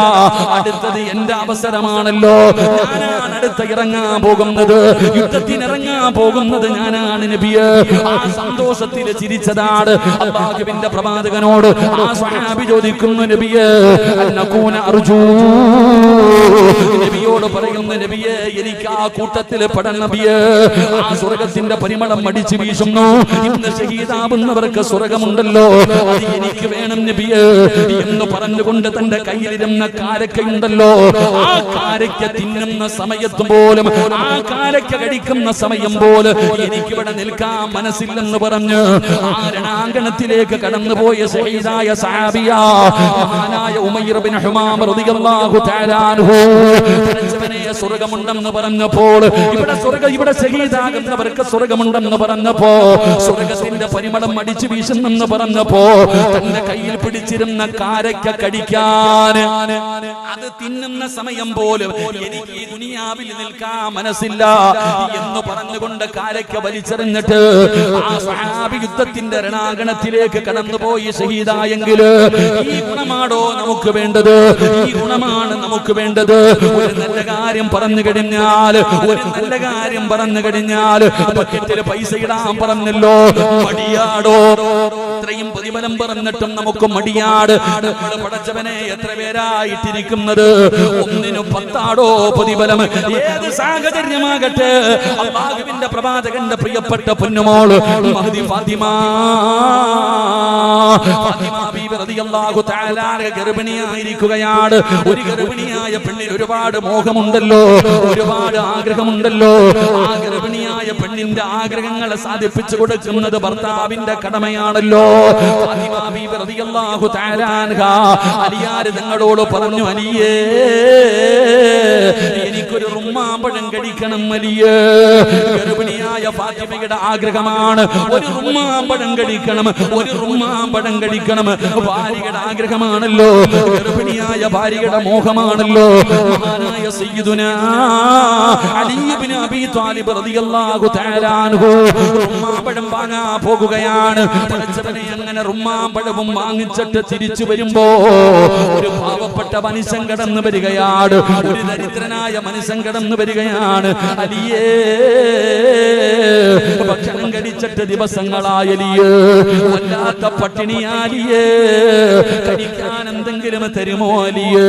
അടുത്തത് എന്റെ അവസരമാണല്ലോ, ഞാനാണ് അടുത്ത ഇറങ്ങാൻ പോകുന്നത്, യുദ്ധത്തിനിറങ്ങാൻ പോകുന്നത് ഞാനാണ് നബിയേ. ആ സന്തോഷത്തിൽ ചിരിച്ചതാണ്. അല്ലാഹുവിന്റെ പ്രവാചകനോട് ആ സ്വഹാബി ചോദിക്കുന്നു, നബിയേ അന്നകൂന അർജൂ, നബിയോട് പറയുന്നു, നബിയേ എനിക്ക് ആ കൂട്ടത്തിൽ പെടണം നബിയേ. ആ സ്വർഗ്ഗത്തിന്റെ പരിമളം അടിച്ചു വീശുന്നു, ഇന്ന് ഷഹീദാവുന്നവർക്ക് സ്വർഗ്ഗമുണ്ടല്ലോ, അത് എനിക്ക് വേണം നബിയേ എന്ന് പറഞ്ഞുകൊണ്ട് തന്റെ കയ്യിലിരുന്ന കാരക്കയുണ്ടല്ലോ, ആ കാരക്ക തിന്നുന്ന സമയത്ത് പോലും, ആ കാരക്ക കഴിക്കുന്ന സമയം പോലും എനിക്കിവിടെ നിൽക്കാൻ മനസ്സില്ലെന്ന് പറഞ്ഞ് ആ രണാങ്കണത്തിലേക്ക് കടന്നുപോയ ഷഹീദായ സഹാബിയ മഹാനായ ഉമൈർ ഇബ്നു ഹുമാം റളിയല്ലാഹു തആല അൻഹു, സ്വർഗ്ഗമുണ്ടെന്ന് പറഞ്ഞപ്പോൾ, ഇവിടെ ഷഹീദാകുന്നവർക്ക് സ്വർഗ്ഗമുണ്ടെന്ന് പറഞ്ഞപ്പോ, സ്വർഗ്ഗത്തിന്റെ പരിമളം അടിച്ചു വീശുന്നെന്ന് പറഞ്ഞപ്പോ, തന്റെ കയ്യിൽ പിടിച്ചിരുന്ന കാരക്ക കടിക്കാൻ, അത് തിന്നുന്ന സമയം പോലും എനിക്ക് ഈ ദുനിയാവിൽ നിൽക്കാൻ മനസ്സില്ല എന്ന് പറഞ്ഞുകൊണ്ട് കാരക്ക വലിച്ചെറിഞ്ഞിട്ട് ആ സ്വഹാബി യുദ്ധത്തിന്റെ രണാങ്കണത്തിലേക്ക് കടന്നുപോയി ഷഹീദായെങ്കിൽ ഈ ഗുണമാണോ നമുക്ക് വേണ്ടത്? ഈ ഗുണമാണ് നമുക്ക് വേണ്ടത്. ഒരു നല്ല കാര്യം പറഞ്ഞു കഴിഞ്ഞാൽ, ബക്കറ്റിൽ പൈസ ഇടാൻ പറഞ്ഞല്ലോ, മടിയാടോ? ഇത്രയും പ്രതിഫലം പറഞ്ഞിട്ടും നമുക്ക് മടിയാട്. നമ്മൾ പടച്ചവനെ എത്ര പേരായിട്ടിരിക്കുന്നത്? 1-10 പ്രതിഫലം. ഏത് സാഹചര്യമാകട്ടെ, അല്ലാഹുവിന്റെ പ്രവാചകന്റെ പ്രിയപ്പെട്ട പൊന്നുമോൾ മഹദി ഫാത്തിമ ബീവി റളിയല്ലാഹു തആല ഗർഭിണിയായിരിക്കുകയാണ്. ഒരു ഗർഭിണിയായ പെണ്ണിന് ഒരുപാട് മോഹമുണ്ടല്ലോ, ഒരുപാട് ആഗ്രഹമുണ്ടല്ലോ. ആ ഗർഭിണിയായ പെണ്ണിന്റെ ആഗ്രഹങ്ങളെ സാധിപ്പിച്ചു കൊടുക്കുന്നത് ഭർത്താവിന്റെ കടമയാണല്ലോ. ഫാത്തിമ ബീവി റളിയല്ലാഹു തആല അൻഹാ അലിയാര് തങ്ങളോട് പറഞ്ഞു, അലിയേ എനിക്കൊരു റുമ്മാമ്പഴം കഴിക്കണം അലിയേ. ഗർഭിണിയായ ഫാത്തിമയുടെ ആഗ്രഹമാണ്, ഒരു റുമ്മാമ്പഴം കഴിക്കണം, ഒരു റുമ്മാമ്പഴം കഴിക്കണം. ഭാര്യയുടെ ആഗ്രഹമാണല്ലോ, ഗർഭിണിയായ ഭാര്യയുടെ മോഹമാണല്ലോ. മഹാനായ സയ്യിദുനാ അലി ഇബ്നു അബീ ത്വാലിബ് റളിയല്ലാഹു തആല അൻഹു റുമ്മാമ്പഴം വാങ്ങാൻ പോകുകയാണ്. പടച്ചവനെ, അങ്ങനെ റുമ്മാമ്പഴവും വാങ്ങിച്ചിട്ട് തിരിച്ചു വരുമ്പോ ഒരു പാവപ്പെട്ട മനുഷ്യൻ കടന്നു വരികയാണ്, ഒരു ദരിദ്രനായ മനുഷ്യൻ കടന്നു വരികയാണ്. അലിയേ ഭക്ഷണം കഴിച്ചിട്ട് ദിവസങ്ങളായലിയേ, വല്ലാത്ത പട്ടിണിയാലിയേ, കഴിക്കാൻ എന്തെങ്കിലും തരുമോ അലിയേ?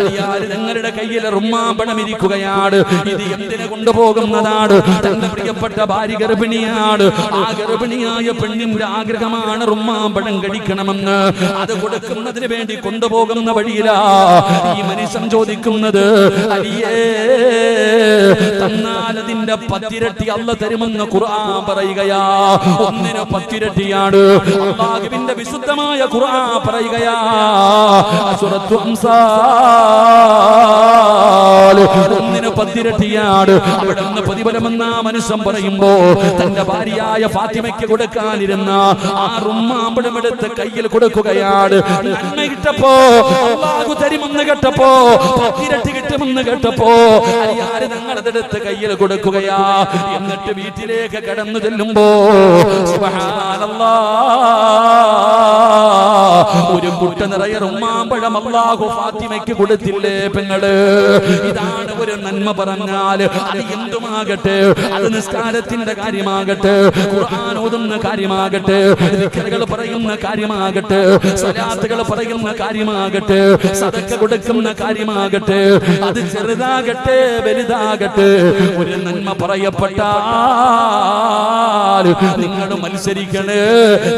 അലിയാര് നിങ്ങളുടെ കയ്യിൽ റുമ്മാമ്പഴം ഇരിക്കുകയാണ്. ഇത് എന്തിനെ കൊണ്ടുപോകുന്നതാണ്? തന്റെ പ്രിയപ്പെട്ട ഭാര്യ ഗർഭിണിയാണ്. ആ ഗർഭിണിയായ പെണ്ണിന്റെ ആഗ്രഹമാണ് റുമ്മാമ്പഴം കഴിക്കണമെന്ന്. അത് കൊടുക്കുന്നതിന് വേണ്ടി കൊണ്ടുപോകുന്ന വഴിയിലാ ഈ മനുഷ്യൻ ചോദിക്കുന്നത്, അലിയേ തന്നാൽ അതിന്റെ 10 ഇരട്ടി അല്ല തരുമെന്ന് ഖുർആൻ പറയുകയാ. 1 10 അല്ലാഹുവിന്റെ വിശുദ്ധമായ ഖുർആൻ പറയുകയാ. സൂറത്തുൽ അംസാൽ 1 അവിടെ നിന്ന് പ്രതിഫലമെന്ന മനുഷ്യൻ പറയുമ്പോ തന്റെ ഭാര്യയായ ഫാത്തിമയ്ക്ക് കൊടുക്കാനിരുന്ന ആ റുമ്മാമ്പഴം എടുത്ത് കയ്യിൽ കൊടുക്കുകയാണ്. നന്മ കിട്ടപ്പോ അല്ലാഹു തരുമെന്ന് കേട്ടപ്പോ 10 ഇരട്ടി കിട്ടുമെന്ന് കേട്ടപ്പോ അലിയാര് ഞങ്ങളതെടുത്ത് കയ്യിൽ കൊടുക്കുകയാ. എന്നിട്ട് വീട്ടിലേക്ക് കടന്നു ചെല്ലുമ്പോ ഒരു കുട്ട നിറയെ റുമ്മാമ്പഴം അല്ലാഹു ഫാത്തിമയ്ക്ക് കൊടുത്തില്ലേ പെങ്ങള്? ഇതാണ് ഒരു നന്മ പറഞ്ഞാൽ. അത് എന്തുമാകട്ടെ, അത് നിസ്കാരത്തിന്റെ കാര്യമാകട്ടെ, ഖുർആൻ ഓതുന്ന കാര്യമാകട്ടെ, ദിക്റുകൾ പറയുന്ന കാര്യമാകട്ടെ, സ്വലാത്തുകൾ പറയുന്ന കാര്യമാകട്ടെ, സദഖ കൊടുക്കുന്ന കാര്യമാകട്ടെ, അത് ചെറുതാകട്ടെ വലുതാകട്ടെ, ഒരു നന്മ പറയപ്പെട്ടാൽ നിങ്ങൾ മത്സരിക്കണേ,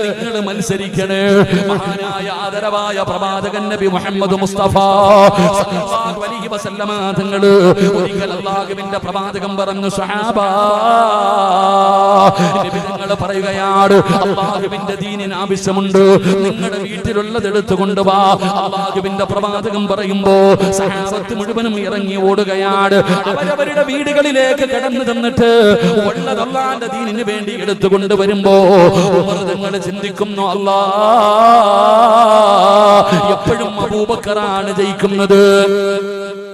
നിങ്ങൾ മത്സരിക്കണേ. മഹാനായ ആദരവായ പ്രവാചകൻ നബി മുഹമ്മദ് മുസ്തഫ സല്ലല്ലാഹു അലൈഹി വസല്ലമ തങ്ങൾ ഒരിക്കൽ അല്ലാഹുവിന്റെ പ്രവാചകൻ പറഞ്ഞു, സ്വഹാബാ നബി തങ്ങൾ പറയുകയാണ്, അല്ലാഹുവിന്റെ ദീനിന് ആവശ്യമുണ്ട്, നിങ്ങളുടെ വീട്ടിലുള്ളത് എടുത്തു കൊണ്ടുവാ. അല്ലാഹുവിന്റെ പ്രവാചകൻ പറയുമ്പോ സഹാബത്ത് മുഴുവനും ഇറങ്ങി ഓടുകയാണ്. അവരവരുടെ വീടുകളിലേക്ക് കടന്നു തന്നിട്ട് ഉള്ളത് അല്ലാഹുവിന്റെ ദീനിന് വേണ്ടി എടുത്തു കൊണ്ടുവരുമ്പോ ഉമർ തങ്ങൾ ചിന്തിക്കുന്നു, അല്ലാ എപ്പോഴും അബൂബക്കറാണ് ജയിക്കുന്നത്.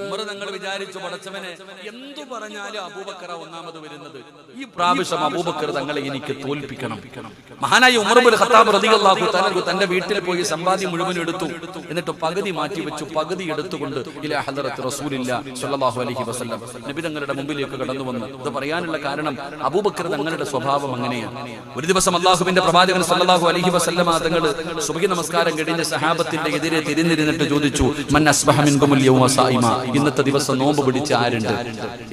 ഉമർ തങ്ങൾ വിചാരിച്ചു, പടച്ചവനെ എന്തു പറഞ്ഞാലും അബൂബക്കർ ഒന്നാമത് വരുന്നത്, ഈ പ്രാവശ്യം അബൂബക്കർ തങ്ങളെ എനിക്ക് തോൽപ്പിക്കണം. മഹാനായ ഉമർ ഇബ്നുൽ ഖത്താബ് റളിയല്ലാഹു തആല തന്റെ വീട്ടിൽ പോയി സമ്പാദ്യം മുഴുവൻ എടുത്തു. എന്നിട്ട് പകുതി മാറ്റി വെച്ചു. പകുതി എടുത്തുകൊണ്ട് ഇലാ ഹദറത്ത് റസൂലില്ലാഹി സ്വല്ലല്ലാഹു അലൈഹി വസല്ലം നബി തങ്ങളുടെ മുമ്പിലേക്ക് കടന്നു വന്നു. ഇത് പറയാനുള്ള കാരണം അബൂബക്കർ തങ്ങളുടെ സ്വഭാവം അങ്ങനെയാണ്. ഒരു ദിവസം അല്ലാഹുവിന്റെ പ്രവാചകൻ സ്വല്ലല്ലാഹു അലൈഹി വസല്ലം തങ്ങൾ സുബ്ഹി നമസ്കാരം കഴിഞ്ഞ സഹാബത്തിന്റെ എതിരെ തിരിഞ്ഞിരുന്നിട്ട് ചോദിച്ചു, മൻ അസ്ബഹ മിൻകുമുൽ യൗമ സായിമ, ഇന്നത്തെ ദിവസം നോമ്പ് പിടിച്ച ആരുണ്ട്?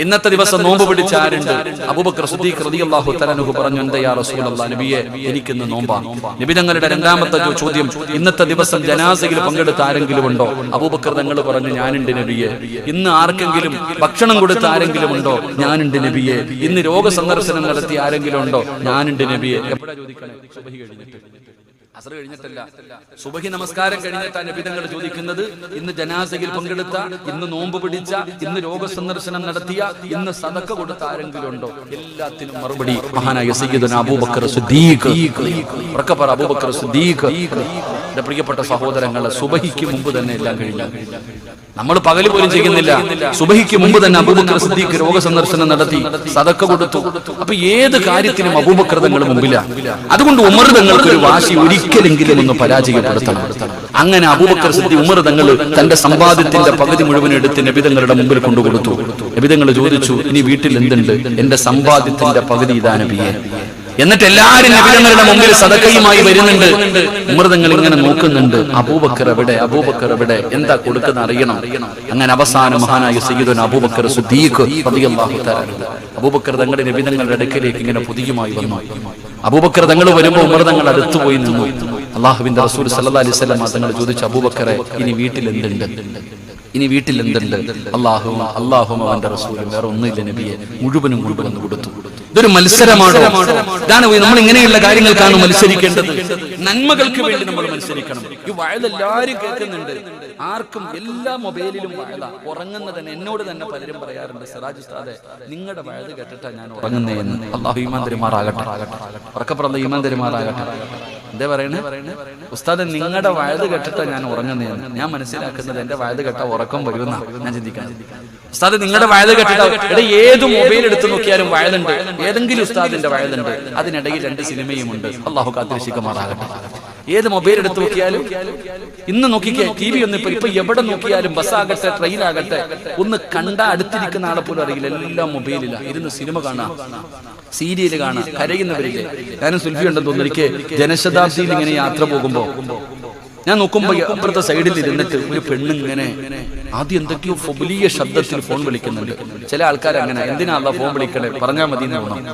ഇന്നത്തെ ദിവസം നോമ്പ് പിടിച്ച ആരുണ്ട്? അബൂബക്കർ സിദ്ദീഖ് റളിയല്ലാഹു തആല അൻഹു പറഞ്ഞു, എന്താ യാ റസൂലല്ലാഹ്, നബിയെ എനിക്കിന്ന് നോമ്പാണ്. നബി തങ്ങളുടെ രണ്ടാമത്തെ ചോദ്യം, ഇന്നത്തെ ദിവസം ജനാസയിൽ പങ്കെടുത്ത ആരെങ്കിലും ഉണ്ടോ? അബൂബക്കർ തങ്ങൾ പറഞ്ഞു, ഞാനുണ്ട് നബിയെ. ഇന്ന് ആർക്കെങ്കിലും ഭക്ഷണം കൊടുത്ത ആരെങ്കിലും ഉണ്ടോ? ഞാനുണ്ട് നബിയെ. ഇന്ന് രോഗസന്ദർശനം നടത്തിയ ആരെങ്കിലും ഉണ്ടോ? ഞാനുണ്ട് നബിയെ. എപ്പോഴാ ചോദിക്കണേ? സുബ്ഹി കഴിഞ്ഞിട്ട്, അസ്ർ കഴിഞ്ഞിട്ടല്ല, സുബ്ഹി നമസ്കാരം കഴിഞ്ഞിട്ടാ നബി തങ്ങൾ ചോദിക്കുന്നത്. ഇന്ന് ജനാസയിൽ പങ്കെടുത്ത, ഇന്ന് നോമ്പ് പിടിച്ച, ഇന്ന് രോഗസന്ദർശനം നടത്തിയ, ഇന്ന് സദഖ കൊടുത്ത ആരെങ്കിലും ഉണ്ടോ? എല്ലാത്തിനും മറുപടി മഹാനായ സയ്യിദുനാ അബൂബക്കർ സിദ്ദീഖ്. ഉറക്കപ്പറ, അബൂബക്കർ സിദ്ദീഖ്. എന്റെ പ്രിയപ്പെട്ട സഹോദരങ്ങളെ, സുബ്ഹിക്ക് മുമ്പ് തന്നെ എല്ലാം കഴിഞ്ഞു. നമ്മൾ പകല് പോലും ചെയ്യുന്നില്ല. സുബ്ഹിക്ക് മുമ്പ് തന്നെ അബൂബക്കർ സിദ്ദീഖ് രോഗസന്ദർശനം നടത്തി, സദഖ കൊടുത്തു. അപ്പൊ ഏത് കാര്യത്തിനും അബൂബക്കർ തങ്ങൾ മുമ്പിലാണ്. അതുകൊണ്ട് ഉമർ തങ്ങൾക്ക് ഒരു വാശി, ഒരിക്കലെങ്കിലും ഒന്ന് പരാജയപ്പെടുത്തണം. അങ്ങനെ അബൂബക്കർ സിദ്ദീഖ് ഉമർ തങ്ങൾ തന്റെ സമ്പാദ്യത്തിന്റെ പകുതി മുഴുവൻ എടുത്ത് നബി തങ്ങളുടെ മുമ്പിൽ കൊണ്ടുകൊടുത്തു. നബി തങ്ങൾ ചോദിച്ചു, ഇനി വീട്ടിൽ എന്തുണ്ട്? എന്റെ സമ്പാദ്യത്തിന്റെ പകുതി ഇതാ നബിയെ. എന്നിട്ട് എല്ലാരും നബി തങ്ങളുടെ മുമ്പിൽ സദഖയുമായി വരുന്നുണ്ട്. ഉമർ തങ്ങൾ ഇങ്ങനെ നോക്കുന്നുണ്ട്, അബൂബക്കർ എവിടെ, അബൂബക്കർ എവിടെ, എന്താ കൊടുക്കുന്ന അറിയണം. അങ്ങനെ അവസാനം മഹാനായ സയ്യിദുനാ അബൂബക്കർ സിദ്ദീഖ് റളിയല്ലാഹു തആല അബൂബക്കർ തങ്ങളുടെ നബി തങ്ങളുടെ അടുക്കലേക്ക് ഇങ്ങനെ പുതിയുമായി വന്നു. അബൂബക്കർ തങ്ങൾ വരുമ്പോൾ ഉമർ തങ്ങൾ അടുത്തു പോയി നിന്നു. അല്ലാഹുവിന്റെ റസൂൽ സല്ലല്ലാഹു അലൈഹി വസല്ലം തങ്ങൾ ചോദിച്ചു, അബൂബക്കറെ ഇനി വീട്ടിൽ എന്തുണ്ട്? ഇനി വീട്ടിൽ എന്തുണ്ട്? അല്ലാഹുവും അവന്റെ റസൂലും, വേറെ ഒന്നുമില്ല നബിയെ. മുഴുവനും കൊടുത്തു. ഇതൊരു മത്സരമാണോ? ഇതാണ് നമ്മൾ ഇങ്ങനെയുള്ള കാര്യങ്ങൾക്കാണ് മത്സരിക്കേണ്ടത്. നന്മകൾക്ക് വേണ്ടി നമ്മൾ മത്സരിക്കണം. ഈ വഅദ് എല്ലാവരും കേൾക്കുന്നുണ്ട്. ആർക്കും എല്ലാ മൊബൈലിലും വഅദ. ഉറങ്ങുന്ന തന്നെ എന്നോട് തന്നെ പലരും പറയാറുണ്ട്, സിറാജ് ഉസ്താദെ നിങ്ങളുടെ വഅദ് കേട്ടിട്ടാ ഞാൻ ഉറങ്ങുന്നതെന്ന്. അല്ലാഹു ഈമാൻ തരുമാറാകട്ടെ. ഉറക്കപ്പുറത്ത് ഈമാൻ തരുമാറാകട്ടെ. എന്താ പറയണേ? ഉസ്താദ് നിങ്ങളുടെ വഅദ് കേട്ടിട്ടാ ഞാൻ ഉറങ്ങുന്നതെന്ന്. ഞാൻ മനസ്സിലാക്കുന്നത് എന്റെ വഅദ് കേട്ടാ ഉറക്കം വരുമെന്ന ഞാൻ ചിന്തിക്കണം. ഉസ്താദ് നിങ്ങളുടെ വഅദ് കേട്ടിട്ടാ, ഏത് മൊബൈൽ എടുത്തു നോക്കിയാലും വഅദുണ്ട്. ഏതെങ്കിലും ഉസ്താദിന്റെ വഅദുണ്ട്. അതിനിടയിൽ 2 സിനിമയും ഉണ്ട്. അല്ലാഹു കാത്തിരക്ഷിക്കുമാറാകട്ടെ. ഏത് മൊബൈൽ എടുത്ത് നോക്കിയാലും ഇന്ന് നോക്കിക്കേ, TV ഒന്നും ഇപ്പൊ എവിടെ നോക്കിയാലും, ബസ്സാകട്ടെ ട്രെയിനാകട്ടെ, ഒന്ന് കണ്ട അടുത്തിരിക്കുന്ന ആളെ പോലും അറിയില്ല. എല്ലാം മൊബൈലില്ല. ഇരുന്ന് സിനിമ കാണാം, സീരിയല് കാണാം, കരയുന്നവരില്ലേ. ഞാനും സുൽഫി ഉണ്ടെന്ന് തോന്നിരിക്കെ ജനശതാബ്ദിയിൽ ഇങ്ങനെ യാത്ര പോകുമ്പോ ഞാൻ നോക്കുമ്പോ അപ്പുറത്തെ സൈഡിൽ ഇരുന്നിട്ട് ഒരു പെണ്ണിങ്ങനെ ആദ്യം എന്തൊക്കെയോ വലിയ ശബ്ദത്തിൽ ഫോൺ വിളിക്കുന്നുണ്ട്. ചില ആൾക്കാർ അങ്ങനെ, എന്തിനാ ഫോൺ വിളിക്കണേ, പറഞ്ഞാൽ മതി എന്ന് തോന്നും.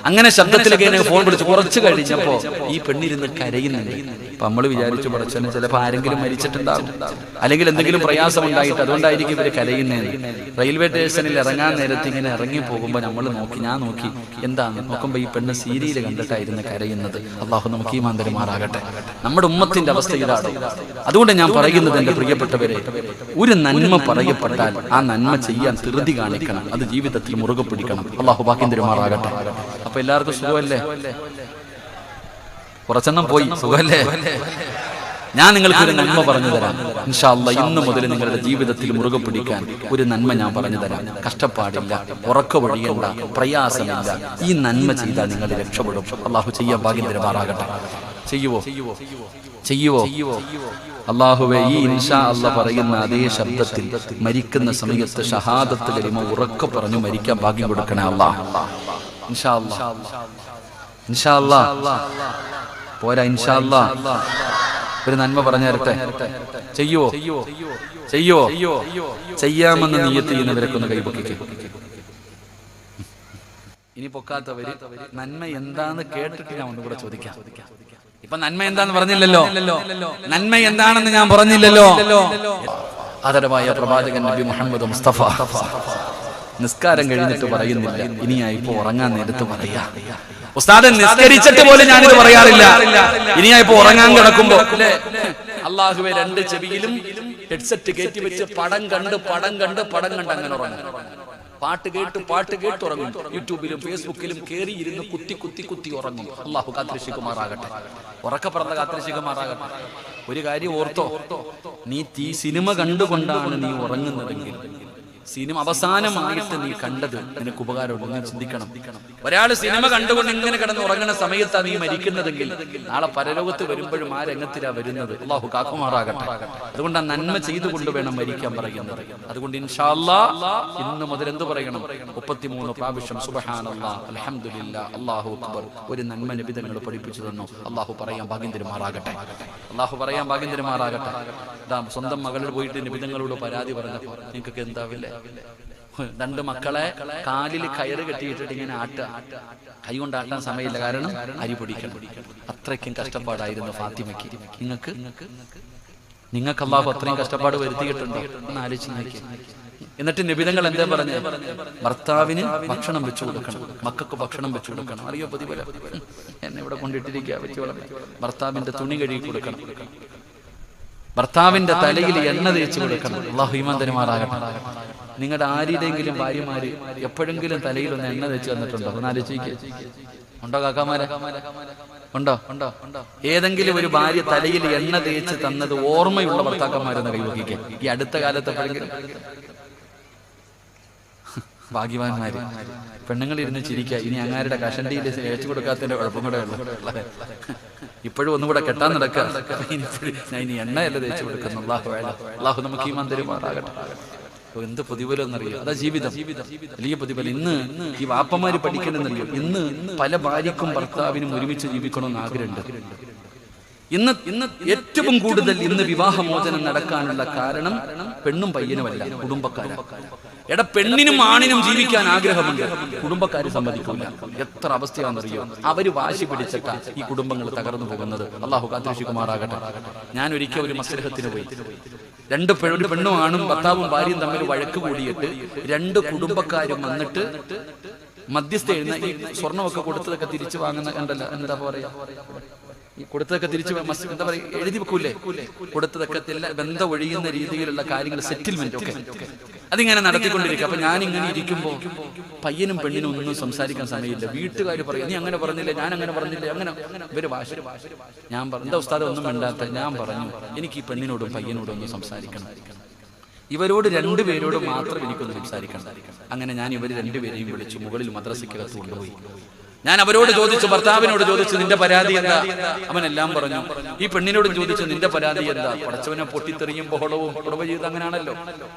അങ്ങനെ ശബ്ദത്തിലൊക്കെ ഫോൺ വിളിച്ച് കുറച്ച് കഴിഞ്ഞപ്പോ ഈ പെണ്ണിരുന്ന് കരയുന്നുണ്ട്. അപ്പൊ നമ്മൾ വിചാരിച്ചു പടച്ചോനെ ചിലപ്പോൾ ആരെങ്കിലും മരിച്ചിട്ടുണ്ടാകും, അല്ലെങ്കിൽ എന്തെങ്കിലും പ്രയാസം ഉണ്ടായിട്ട് അതുകൊണ്ടായിരിക്കും ഇവര് കരയുന്നതെന്ന്. റെയിൽവേ സ്റ്റേഷനിൽ ഇറങ്ങാൻ നേരത്തെ ഇങ്ങനെ ഇറങ്ങി പോകുമ്പോ ഞാൻ നോക്കി എന്താന്ന് നോക്കുമ്പോ ഈ പെണ്ണ് സീരിയൽ കണ്ടിട്ടായിരുന്നു കരയുന്നത്. അള്ളാഹു നമുക്ക് ഈമാൻ തരുമാറാകട്ടെ. നമ്മുടെ ഉമ്മത്തിന്റെ അവസ്ഥ ഇതാണ്. അതുകൊണ്ട് ഞാൻ പറയുന്നത്, എന്റെ പ്രിയപ്പെട്ടവരെ, ഒരു നന്മ പറയപ്പെട്ടാൽ ആ നന്മ ചെയ്യാൻ ധൃതി കാണിക്കണം, അത് ജീവിതത്തിൽ മുറുകെ പിടിക്കണം. അള്ളാഹു ഭാഗ്യം തരുമാറാകട്ടെ. അപ്പൊ എല്ലാവർക്കും സുഖമല്ലേ? കുറച്ചെണ്ണം പോയി സുഖമല്ലേ? ഞാൻ നിങ്ങൾക്ക് ഒരു നന്മ പറഞ്ഞു തരാം. ഇൻഷാ അല്ലാഹ് ഇന്ന് മുതൽ നിങ്ങളുടെ ജീവിതത്തിൽ മുറുകെ പിടിക്കാൻ ഒരു നന്മ ഞാൻ പറഞ്ഞു തരാം. കഷ്ടപ്പാടില്ല, ഉറക്ക വഴിയല്ല, പ്രയാസമില്ല. ഈ നന്മ ചെയ്താൽ നിങ്ങൾ രക്ഷപ്പെടും. അള്ളാഹു ചെയ്യാൻ ഭാഗ്യം തരുമാറാകട്ടെ. ചെയ്യുവോ? അള്ളാഹുവേ, ഈ ഇൻഷാ അല്ലാഹ് പറയുന്ന അതേ ശബ്ദത്തിൽ മരിക്കുന്ന സമയത്ത് ഷഹാദത്ത് കലിമ ഉറക്കെ പറഞ്ഞു മരിക്കാൻ ഭാഗ്യം കൊടുക്കണേ അല്ലാഹ്. ഇൻഷാ അല്ലാഹ് പോരാ, ഇൻഷാ അല്ലാഹ് ഒരു നന്മ പറഞ്ഞു തരട്ടെ. ചെയ്യുവോ? ചെയ്യാമെന്ന് നിയ്യത്ത് ചെയ്യുന്നവരൊക്കെ ഒന്ന് കൈപൊക്കിക്കേ. ഇനി പൊക്കാത്തവര് നന്മ എന്താന്ന് കേട്ടിട്ട് ഞാൻ ഒന്നുകൂടെ ചോദിക്കാം. ഇപ്പൊ നന്മ എന്താന്ന് പറഞ്ഞില്ലല്ലോ, നന്മ എന്താണെന്ന് ഞാൻ പറഞ്ഞില്ലല്ലോ. ആദരവായ പ്രവാചകൻ നബി മുഹമ്മദ് മുസ്തഫ നിസ്കാരം കഴിഞ്ഞിട്ട് പറയുന്നില്ല, ഇനിയാ ഇപ്പൊ ഉറങ്ങാൻ നേരത്ത് പറയാ. ഉസ്താദ് നിസ്കരിച്ചിട്ട് പോലും ഞാനിത് പറയാറില്ല. ഇനിയാ ഇപ്പൊ ഉറങ്ങാൻ കിടക്കുമ്പോ അള്ളാഹുവെ രണ്ട് ചെവിയിലും ഹെഡ്സെറ്റ് കയറ്റി വെച്ച് പടം കണ്ട് അങ്ങനെ ഉറങ്ങും. പാട്ട് കേട്ട് ഉറങ്ങും. യൂട്യൂബിലും ഫേസ്ബുക്കിലും കേറി ഇരുന്ന് കുത്തി ഉറങ്ങും. അള്ളാഹു കാത്തിരക്ഷിക്കുമാറാകട്ടെ, ഉറക്കപ്പറന്ന കാത്തിരക്ഷിക്കുമാറാകട്ടെ. ഒരു കാര്യം ഓർത്തോ, നീ സിനിമ കണ്ടുകൊണ്ടാണ് നീ ഉറങ്ങുന്നതെങ്കിൽ, സിനിമ അവസാനമായിട്ട് നീ കണ്ടത് നിനക്ക് ഉപകാരമുണ്ട്, നീ ചിന്തിക്കണം. ഒരാൾ സിനിമ കണ്ടുകൊണ്ട് ഇങ്ങനെ കിടന്ന് ഉറങ്ങുന്ന സമയത്താണ് നീ മരിക്കുന്നതെങ്കിൽ നാളെ പരലോകത്ത് വരുമ്പോഴും ആ രംഗത്തിലാ വരുന്നത്. അള്ളാഹു കാക്കുമാറാകട്ടെ. അതുകൊണ്ട് ആ നന്മ ചെയ്തുകൊണ്ട് വേണം മരിക്കാൻ പറയുന്നത്. അതുകൊണ്ട് ഇൻഷാ അല്ലാഹ് ഇന്ന് മുതൽ എന്ത് പറയണം? 33 പ്രാവശ്യം സുബ്ഹാനല്ലാഹ്, അൽഹംദുലില്ലാഹ്, അല്ലാഹു അക്ബർ ഒരു നന്മ നബി തങ്ങൾ പഠിപ്പിച്ചു തന്നു. അള്ളാഹു പറയാൻ ഭാഗ്യം തരുമാറാകട്ടെ. സ്വന്തം മകളോട് പോയിട്ട് നബി തങ്ങളോട് പരാതി പറഞ്ഞപ്പോ നിങ്ങൾക്കൊക്കെ എന്താവില്ലേ? 2 മക്കളെ കാലിൽ കയറ് കെട്ടിയിട്ടിട്ട് ഇങ്ങനെ കൈ കൊണ്ട് ആട്ടാൻ സമയമില്ല, കാരണം അരി പൊടിക്കണം. അത്രയ്ക്കും കഷ്ടപ്പാടായിരുന്നു ഫാത്തിമയ്ക്ക്. നിങ്ങൾക്ക് അല്ലാഹു അത്രയും കഷ്ടപ്പാട് വരുത്തിയിട്ടുണ്ടോ എന്ന് ആലോചിച്ച് നോക്കി. എന്നിട്ട് നബിതങ്ങൾ എന്താ പറഞ്ഞത്? ഭർത്താവിന് ഭക്ഷണം വെച്ചു കൊടുക്കണം, മക്കൾക്ക് ഭക്ഷണം വെച്ചു കൊടുക്കണം. അറിയോ പ്രതിഫലം? എന്നെ ഇവിടെ കൊണ്ടിട്ടിരിക്കുക വെച്ചോളാം. ഭർത്താവിന്റെ തുണി കഴുകി കൊടുക്കണം, ഭർത്താവിന്റെ തലയിൽ എണ്ണ തേച്ച് കൊടുക്കണം. അല്ലാഹു ഈമാൻ തരുമാറാകട്ടെ. നിങ്ങളുടെ ആരുടെയെങ്കിലും ഭാര്യമാര് എപ്പോഴെങ്കിലും തലയിൽ ഒന്ന് എണ്ണ തേച്ച് തന്നിട്ടുണ്ടോ? ഒന്ന് ആലോചിക്കുക. ഉണ്ടോ കാക്കാമാരെ? ഉണ്ടോ? ഏതെങ്കിലും ഒരു ഭാര്യ തലയിൽ എണ്ണ തേച്ച് തന്നത് ഓർമ്മയുള്ള ഭർത്താക്കന്മാരെന്ന് കൈവക്കിക്കുക. ഈ അടുത്ത കാലത്ത് എപ്പോഴെങ്കിലും? ഭാഗ്യവാന്മാര്. പെണ്ണുങ്ങൾ ഇരുന്ന് ചിരിക്കുക. ഇനി അങ്ങാരുടെ കഷണ്ടിയിൽ ഏച്ചു കൊടുക്കാത്തതിന്റെ കുഴപ്പം കൂടെ ഉള്ളു. ഇപ്പോഴും ഒന്നുകൂടെ കെട്ടാൻ നടക്കുക. ഇനി എണ്ണയല്ല തേച്ചു കൊടുക്കുന്നു. അള്ളാഹു നമുക്ക് ഈമാൻ തരുമാറാകട്ടെ. എന്ത് പ്രതിഫലം എന്നറിയോ? അതാ ജീവിതം, വലിയ പ്രതിഫലം. ഇന്ന് ഈ വാപ്പമാര് പഠിക്കണമെന്നറിയോ? ഇന്ന് പല ഭാര്യക്കും ഭർത്താവിനും ഒരുമിച്ച് ജീവിക്കണമെന്ന് ആഗ്രഹമുണ്ട്. ഇന്ന് ഏറ്റവും കൂടുതൽ ഇന്ന് വിവാഹമോചനം നടക്കാനുള്ള കാരണം പെണ്ണും പയ്യനുമല്ല, കുടുംബക്കാരാണ്. പെണ്ണിനും ആണിനും ജീവിക്കാൻ ആഗ്രഹമുണ്ട്, കുടുംബക്കാര് സമ്മതിക്കില്ല. എത്ര അവസ്ഥയാണെന്നറിയോ? അവര് വാശി പിടിച്ചിട്ടാ ഈ കുടുംബങ്ങൾ തകർന്നു പോകുന്നത്. അള്ളാഹു കാത്തിരക്ഷിക്കുമാറാകട്ടെ. ഞാൻ ഒരിക്കൽ ഒരു മസ്ലഹത്തിന് പോയി. ഒരു പെണ്ണും ആണും ഭർത്താവും ഭാര്യയും തമ്മിൽ വഴക്ക് കൂടിയിട്ട് 2 കുടുംബക്കാരും വന്നിട്ട് മധ്യസ്ഥ എഴുന്ന ഈ സ്വർണ്ണമൊക്കെ കൊടുത്തതൊക്കെ തിരിച്ചു വാങ്ങുന്ന കണ്ടല്ല, എന്താ പറയാ, ഈ കൊടുത്തതൊക്കെ തിരിച്ച് എന്താ പറയുക, എഴുതി വെക്കൂലേ? കൊടുത്തതൊക്കെ ബന്ധം ഒഴിയുന്ന രീതിയിലുള്ള കാര്യങ്ങൾ, സെറ്റിൽമെന്റ് ഒക്കെ അതിങ്ങനെ നടത്തിക്കൊണ്ടിരിക്കുക. അപ്പൊ ഞാൻ ഇങ്ങനെ ഇരിക്കുമ്പോ പയ്യനും പെണ്ണിനും ഒന്നും സംസാരിക്കാൻ സമയമില്ല. വീട്ടുകാർ പറയും, നീ അങ്ങനെ പറഞ്ഞില്ല, ഞാൻ അങ്ങനെ പറഞ്ഞില്ല, അങ്ങനെ ഇവര് ഭാഷ. ഞാൻ എന്താ ഉസ്താദ് ഒന്നും വേണ്ടാത്ത? ഞാൻ പറഞ്ഞു, എനിക്ക് ഈ പെണ്ണിനോടും പയ്യനോടും ഒന്ന് സംസാരിക്കണം. ഇവരോട് 2 പേരോട് മാത്രം എനിക്കൊന്ന് സംസാരിക്കണം. അങ്ങനെ ഞാൻ ഇവർ 2 പേരെയും വിളിച്ചു മുകളിൽ മദ്രസയ്ക്കകത്ത് കൊണ്ടുപോയി. ഞാൻ അവരോട് ചോദിച്ചു, ഭർത്താവിനോട് ചോദിച്ചു നിന്റെ പരാതി എന്താ? അവൻ എല്ലാം പറഞ്ഞു. ഈ പെണ്ണിനോടും ചോദിച്ചു നിന്റെ പരാതി എന്താ? പടച്ചവനെ പൊട്ടിത്തെറിയും ബഹളവും കുടുംബജീവിതം അങ്ങനെയാണല്ലോ.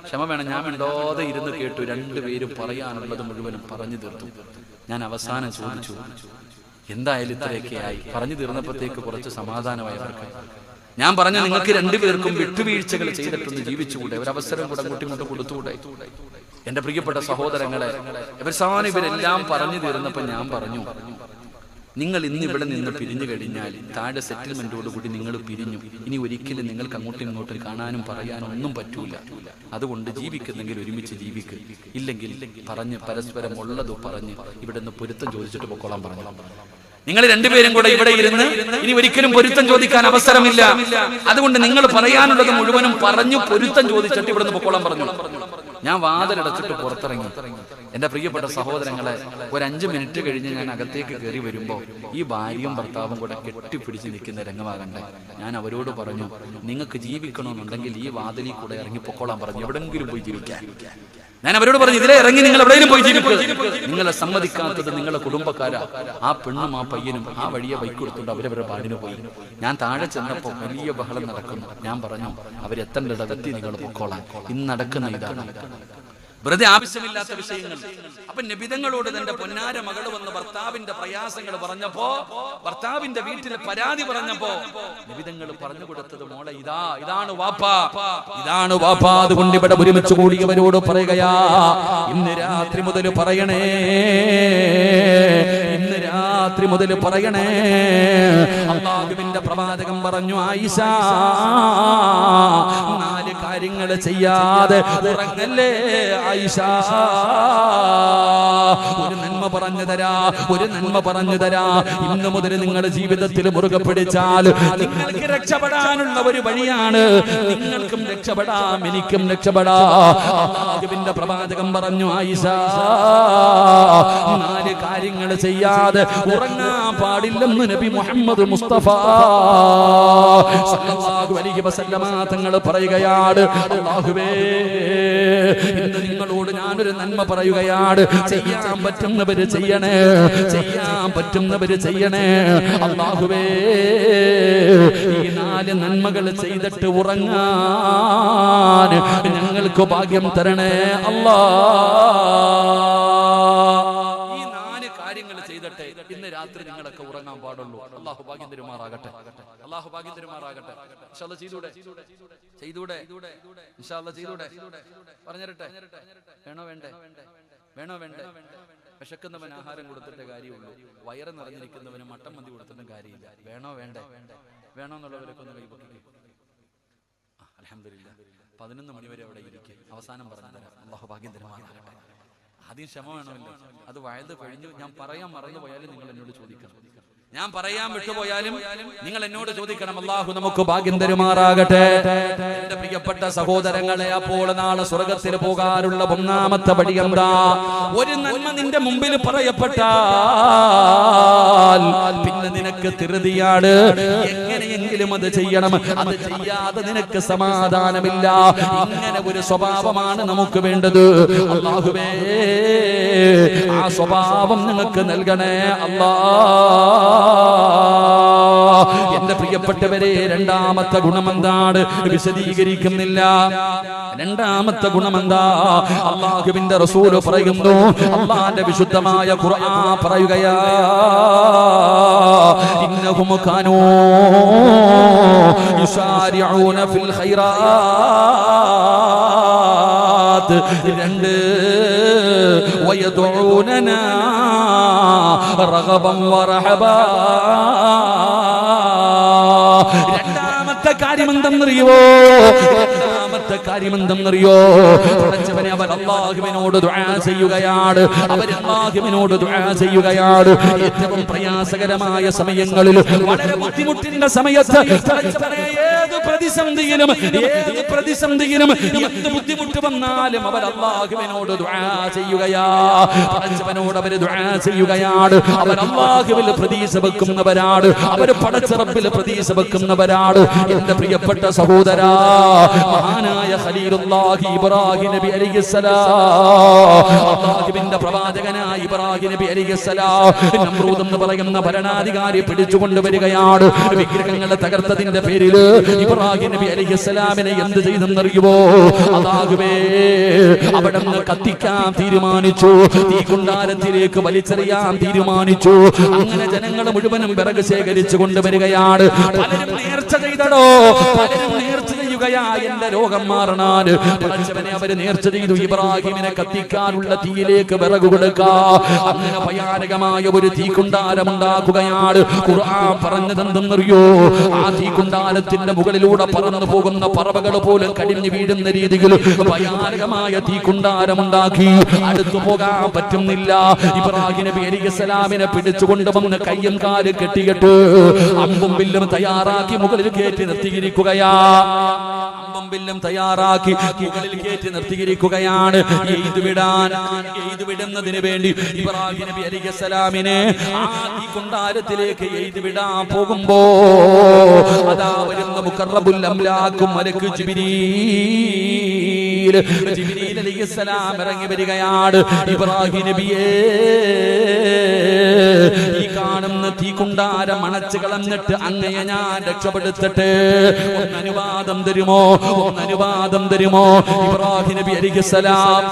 ക്ഷമ വേണം. ഞാൻ മിണ്ടാതെ ഇരുന്ന് കേട്ടു. രണ്ടുപേരും പറയാനുള്ളത് മുഴുവനും പറഞ്ഞു തീർത്തു. ഞാൻ അവസാനം ചോദിച്ചു, എന്തായാലും ഇത്രയൊക്കെ ആയി. പറഞ്ഞു തീർന്നപ്പോഴത്തേക്ക് കുറച്ച് സമാധാനമായവർക്ക് ഞാൻ പറഞ്ഞു, നിങ്ങൾക്ക് രണ്ടുപേർക്കും വിട്ടുവീഴ്ചകൾ ചെയ്തിട്ടൊന്ന് ജീവിച്ചുകൂടെ? ഒരവസരം കൂടെ അങ്ങോട്ടും ഇങ്ങോട്ട് കൊടുത്തുകൂടെ? എന്റെ പ്രിയപ്പെട്ട സഹോദരങ്ങളെ, അവസാനം ഇവരെല്ലാം പറഞ്ഞു തീർന്നപ്പോൾ ഞാൻ പറഞ്ഞു, നിങ്ങൾ ഇന്ന് ഇവിടെ നിന്ന് പിരിഞ്ഞു കഴിഞ്ഞാൽ താഴെ സെറ്റിൽമെന്റോടുകൂടി നിങ്ങൾ പിരിഞ്ഞു. ഇനി ഒരിക്കലും നിങ്ങൾക്ക് അങ്ങോട്ടും ഇങ്ങോട്ടും കാണാനും പറയാനും ഒന്നും പറ്റൂല. അതുകൊണ്ട് ജീവിക്കുന്നെങ്കിൽ ഒരുമിച്ച് ജീവിക്കുക, ഇല്ലെങ്കിൽ പറഞ്ഞ് പരസ്പരം ഉള്ളത് പറഞ്ഞ് ഇവിടെ നിന്ന് പൊരുത്തം ചോദിച്ചിട്ട് പൊക്കോളാൻ പറഞ്ഞു. നിങ്ങൾ രണ്ടുപേരും കൂടെ ഇവിടെ ഇരുന്ന് ഇനി ഒരിക്കലും പൊരുത്തം ചോദിക്കാൻ അവസരമില്ല. അതുകൊണ്ട് നിങ്ങൾ പറയാനുള്ളത് മുഴുവനും പറഞ്ഞു പൊരുത്തം ചോദിച്ചിട്ട് ഇവിടെ നിന്ന് പൊക്കോളാൻ പറഞ്ഞു. ഞാൻ വാതിലടച്ചിട്ട് പുറത്തിറങ്ങി. എന്റെ പ്രിയപ്പെട്ട സഹോദരങ്ങളെ, ഒരു 5 മിനിറ്റ് കഴിഞ്ഞ് ഞാൻ അകത്തേക്ക് കയറി വരുമ്പോ ഈ ഭാര്യയും ഭർത്താവും കൂടെ കെട്ടിപ്പിടിച്ച് നിൽക്കുന്ന രംഗമാകണ്ടേ. ഞാൻ അവരോട് പറഞ്ഞു, നിങ്ങൾക്ക് ജീവിക്കണമെന്നുണ്ടെങ്കിൽ ഈ വാതിലിൽ കൂടെ ഇറങ്ങി പൊക്കോളാൻ പറഞ്ഞു, എവിടെങ്കിലും പോയി ജീവിക്കാൻ. ഞാൻ അവരോട് പറഞ്ഞു, ഇതിലെ ഇറങ്ങി നിങ്ങൾ എവിടെയും പോയി ജീവിക്കുക. നിങ്ങളെ സമ്മതിക്കാത്തത് നിങ്ങളെ കുടുംബക്കാരാ. ആ പെണ്ണും ആ പയ്യനും ആ വഴിയെ ബൈക്ക് കൊടുത്തുകൊണ്ട് അവരവരുടെ പാടിന് പോയി. ഞാൻ താഴെ ചെന്നപ്പോ വലിയ ബഹളം നടക്കുന്നു. ഞാൻ പറഞ്ഞു, അവരെത്തേണ്ടിടത്തെത്തി നിങ്ങൾ പൊക്കോളാൻ. ഇന്ന് നടക്കുന്ന ഇതാണ്. വെറുതെ ആവശ്യമില്ലാത്ത വിഷയങ്ങൾ. അപ്പൊ നബിതങ്ങളോട് തന്റെ പൊന്നാര മകള് വന്ന് ഭർത്താവിന്റെ പ്രയാസങ്ങൾ പറഞ്ഞപ്പോ, ഭർത്താവിന്റെ വീട്ടിൽ പരാതി പറഞ്ഞപ്പോ നബിതങ്ങൾ പറഞ്ഞു കൊടുത്തത്, മോളെ ഇതാണ് വാപ്പാ, ഇതാണ് വാപ്പാ. അതുകൊണ്ട് ഇവിടെ ഒരുമിച്ച് കൂടിയവരോട് പറയുകയാ, ഇന്ന് രാത്രി മുതൽ പറയണേ, ഇന്ന് രാത്രി മുതൽ പറയണേ. അല്ലാഹുവിന്റെ പ്രവാചകൻ പറഞ്ഞു, ആയിഷ 4 കാര്യങ്ങൾ ചെയ്യാതെ ഉറങ്ങല്ലേ ആയിഷ. ഒരു നന്മ പറഞ്ഞു തരാ, ഒരു നന്മ പറഞ്ഞു തരാ. ഇന്നു മുതൽ നിങ്ങളുടെ ജീവിതത്തിൽ മുറുകെ പിടിച്ചാൽ നിങ്ങൾക്ക് രക്ഷപ്പെടാനുള്ള ഒരു വഴിയാണ്. നിങ്ങൾക്കും രക്ഷപ്പെടാം, എനിക്കും രക്ഷപ്പെടാം. അല്ലാഹുവിന്റെ പ്രവാചകൻ പറഞ്ഞു, ആയിഷ 4 കാര്യങ്ങൾ ചെയ്യാതെ ഉറങ്ങാൻ പാടില്ലെന്ന് നബി മുഹമ്മദ് മുസ്തഫ സല്ലല്ലാഹു അലൈഹി വസല്ലമ തങ്ങൾ പറയുകയാണ്. അല്ലാഹുവേ, ഇന്ന് നിങ്ങളോട് ഞാനൊരു നന്മ പറയുകയാണ്. ചെയ്യാൻ പറ്റുന്നവര് ചെയ്യണേ, ചെയ്യാൻ പറ്റുന്നവര് ചെയ്യണേ. അല്ലാഹുവേ, ഈ 4 നന്മകൾ ചെയ്തിട്ട് ഉറങ്ങാൻ ഞങ്ങൾക്ക് ഭാഗ്യം തരണേ അല്ലാ. ഈ 4 കാര്യങ്ങൾ ചെയ്തിട്ട് ഇന്ന് രാത്രി നിങ്ങളൊക്കെ ഉറങ്ങാൻ പാടുള്ളൂ. അല്ലാഹു ഭാഗ്യം തരുമാറാകട്ടെ, അല്ലാഹു ഭാഗ്യം തരുമാറാകട്ടെ. ഇൻഷാ അല്ലാഹ് ചെയ്തൂടെ, ചെയ്തൂടെ, ഇൻഷാ അല്ലാഹ് ചെയ്തൂടെ. പറഞ്ഞിരട്ടെ, വേണോ വേണ്ടേ, വേണോ വേണ്ടേ? വിശക്കുന്നവൻ ആഹാരം കൊടുത്തിട്ട് കാര്യമുള്ളൂ, വയറ് നിറഞ്ഞിരിക്കുന്നവന് മട്ടൻ മന്തി കൊടുത്തിട്ടും കാര്യമില്ല. വേണോ വേണ്ടേ? വേണോ എന്നുള്ളവരൊക്കെ ഒന്ന് കൈപൊക്കി. അൽഹംദുലില്ലാഹ്, 11 മണി വരെ അവിടെ ഇരിക്കും. അവസാനം പറഞ്ഞു തരാം. അല്ലാഹു ഭാഗ്യം തരുമാറാകട്ടെ. ആദ്യം ക്ഷമ വേണമല്ലോ. അത് വയത് കഴിഞ്ഞു. ഞാൻ പറയാൻ മറന്നു പോയാലും നിങ്ങൾ എന്നോട് ചോദിക്കണം. ഞാൻ പറയാൻ വിട്ടുപോയാലും നിങ്ങൾ എന്നോട് ചോദിക്കണം. അല്ലാഹു നമുക്ക് ഭാഗ്യം തരുമാറാകട്ടെ. എന്റെ പ്രിയപ്പെട്ട സഹോദരങ്ങളെ, അപ്പോൾ നാളെ സ്വർഗത്തിൽ പോകാനുള്ള 1ാമത്തെ പടി എന്താ? ഒരു നന്മ നിന്റെ മുമ്പിൽ പറയപ്പെട്ടാൽ പിന്നെ നിനക്ക് ധൃതിയാണ്. എങ്ങനെയെങ്കിലും അത് ചെയ്യണം. അത് ചെയ്യാതെ നിനക്ക് സമാധാനമില്ല. ഇങ്ങനെ ഒരു സ്വഭാവമാണ് നമുക്ക് വേണ്ടത്. അല്ലാഹുവേ, ആ സ്വഭാവം നിങ്ങൾക്ക് നൽകണേ അല്ലാ. എന്റെ പ്രിയപ്പെട്ടവരെ, 2ാമത്തെ ഗുണമെന്താണ്? വിശദീകരിക്കുന്നില്ല. 2ാമത്തെ ഗുണമെന്താ? അല്ലാഹുവിന്റെ റസൂൽ പറയുന്നു, അല്ലാഹുവിന്റെ വിശുദ്ധമായ ഖുർആൻ പറയുകയാ, ഇന്നഹും കാനൂ യുസാരിഊന ഫിൽ ഖൈറാത്ത്. 2 വയദഊനനാ റഗബൻ വറഹബാ. 2ാമത്തെ കാര്യം എന്തെന്നറിയോ? 2ാമത്തെ കാര്യം എന്തെന്നറിയോ? പടച്ചവനെ അവർ അല്ലാഹുവിനോട് ദുആ ചെയ്യുകയാണ്. അവർ അല്ലാഹുവിനോട് ദുആ ചെയ്യുകയാണ്. ഏറ്റവും പ്രയാസകരമായ സമയങ്ങളിൽ, വളരെ ബുദ്ധിമുട്ടിന്റെ സമയത്ത് പടച്ചവനെ ഏത് പ്രതിസന്ധിയിലും എന്ത് ബുദ്ധിമുട്ട് വന്നാലും അവർ അല്ലാഹുവിനോട് ദുആ ചെയ്യുകയാ. പടച്ചവനോട് അവർ ദുആ ചെയ്യുകയാണ്. അവർ അല്ലാഹുവിൽ പ്രതീക്ഷ വെക്കുന്നവരാണ്. അവർ പടച്ച റബ്ബിൽ പ്രതീക്ഷ വെക്കുന്നവരാണ്. എന്റെ പ്രിയപ്പെട്ട സഹോദരാ, മഹാനായ ഖലീലുല്ലാഹി ഇബ്രാഹിം നബി അലൈഹിസ്സലാം, അല്ലാഹുവിന്റെ പ്രവാചകനായ ഇബ്രാഹിം നബി അലൈഹിസ്സലാം നമ്രൂദ് എന്ന് പറയുന്ന ഭരണാധികാരി പിടിച്ചുകൊണ്ട് വരികയാണ്. വിഗ്രഹങ്ങളെ തകർത്തതിന്റെ പേരിൽ ഇബ്രാഹിം നബി അലൈഹിസ്സലാമിനെ എന്ത് ചെയ്തെന്നറിയുമോ? അല്ലാഹുവേ, അവിടുന്ന് കത്തിക്കാൻ തീരുമാനിച്ചു. തീ കുണ്ടാരത്തിലേക്ക് വലിച്ചെറിയാൻ തീരുമാനിച്ചു. അങ്ങനെ ജനങ്ങൾ മുഴുവനും വിറക് ശേഖരിച്ചു കൊണ്ടുവരികയാണ്. പലരും നേർച്ച ചെയ്തടോ, പലരും നേർച്ച ചെയ്യുകയാ എന്റെ രോഗം മാറണാൻ. പടച്ചവനെ അവര് നേർച്ച ചെയ്തു ഇബ്രാഹിമിനെ കത്തിക്കാനുള്ള തീയിലേക്ക് വിറക് കൊടുക്കാ. അങ്ങനെ ഭയാനകമായ ഒരു തീക്കുണ്ടാരം ഉണ്ടാക്കുകയാണ്. ഖുർആൻ പറഞ്ഞതെന്തെന്നറിയോ? ആ തീക്കുണ്ടാരത്തിന്റെ മുകളിലൂടെ പറന്നു പോകുന്ന പറവകൾ പോലും കടിഞ്ഞു വീഴുന്ന രീതിയിൽ ഭയാനകമായ തീക്കുണ്ടാരം ഉണ്ടാക്കി. അടുത്തു പോകാൻ പറ്റുന്നില്ല. ഇബ്രാഹിം നബി അലൈഹിസ്സലാമിനെ പിടിച്ചുകൊണ്ട് വന്ന് കയ്യും കാല് കെട്ടിയിട്ട് അമ്പും വില്ലും തയ്യാറാക്കി മുകളിൽ കയറ്റി നിർത്തിയിരിക്കുകയാ. അമ്പും വില്ലും തയ്യാറാക്കി മുകളിൽ കയറ്റി നിർത്തിയിരിക്കുകയാണ്. എയ്ത് വിടുന്നതിന് വേണ്ടി ഇബ്രാഹിം നബി അലൈഹിസ്സലാമിനെ ആ കുണ്ടാരത്തിലേക്ക് എയ്ത് വിടാൻ പോകുമ്പോ അതാ വരുന്ന മുഖറബുൽ അംലാഖും മലക്ക് ജിബ്രീൽ അലൈഹിസ്സലാം ഇറങ്ങി വരികയാണ്. ഇബ്രാഹിം നബിയേ, ഈ കാണുന്ന തീക്കുണ്ടാരം അണച്ചു കളഞ്ഞിട്ട് അങ്ങയെ ഞാൻ രക്ഷപ്പെടുത്തട്ടെ, ഒന്നനുവാദം തരുമോ? ഇബ്രാഹിം നബി അലൈഹിസ്സലാം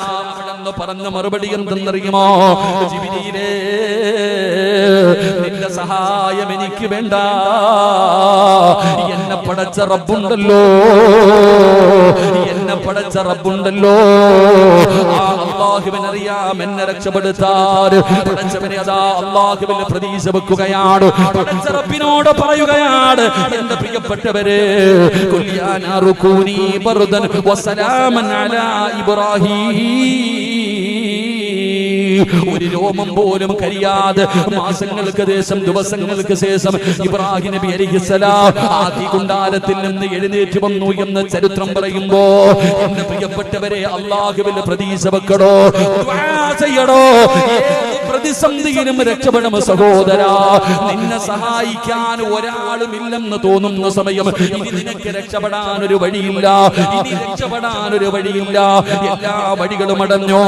പറഞ്ഞ മറുപടി എന്തെന്നറിയുമോ? ജിബ്രീലേ, നിന്റെ സഹായം എനിക്ക് വേണ്ട. എന്നെ പടച്ച റബ്ബുണ്ടല്ലോ, ആ അല്ലാഹുവിനറിയാം എന്നെ രക്ഷപ്പെടുത്താൻ. പടച്ചവനെ അതാ അല്ലാഹുവിൽ പ്രതീക്ഷ വെക്കുകയാണ്. പടച്ച റബ്ബിനോട് പറയുകയാണ്, എന്റെ പ്രിയപ്പെട്ടവരെ, ഖുൽ യാ നാറു കൂനി ബർദൻ വസലാമൻ അലാ ഇബ്രാഹിം. ഒരു രോമം പോലും കരിയാതെ മാസങ്ങൾക്ക് ശേഷം, ദിവസങ്ങൾക്ക് ശേഷം ഇബ്രാഹിം നബി അലൈഹിസ്സലാം ആ തീക്കുണ്ടാരത്തിൽ നിന്ന് എഴുന്നേറ്റ് വന്നു എന്ന് ചരിത്രം പറയുമ്പോ, എന്റെ പ്രിയപ്പെട്ടവരെ, അല്ലാഹുവിൽ പ്രതീക്ഷ വെക്കണോ, ദുആ ചെയ്യണോ. പ്രതിസന്ധിയിലും രക്ഷപ്പെടണം സഹോദരാ. നിന്നെ സഹായിക്കാൻ ഒരാളുമില്ലെന്ന് തോന്നുന്ന സമയം ഇനി നിനക്ക് രക്ഷപ്പെടാൻ ഒരു വഴിയില്ല. എല്ലാ വഴികളും അടഞ്ഞോ.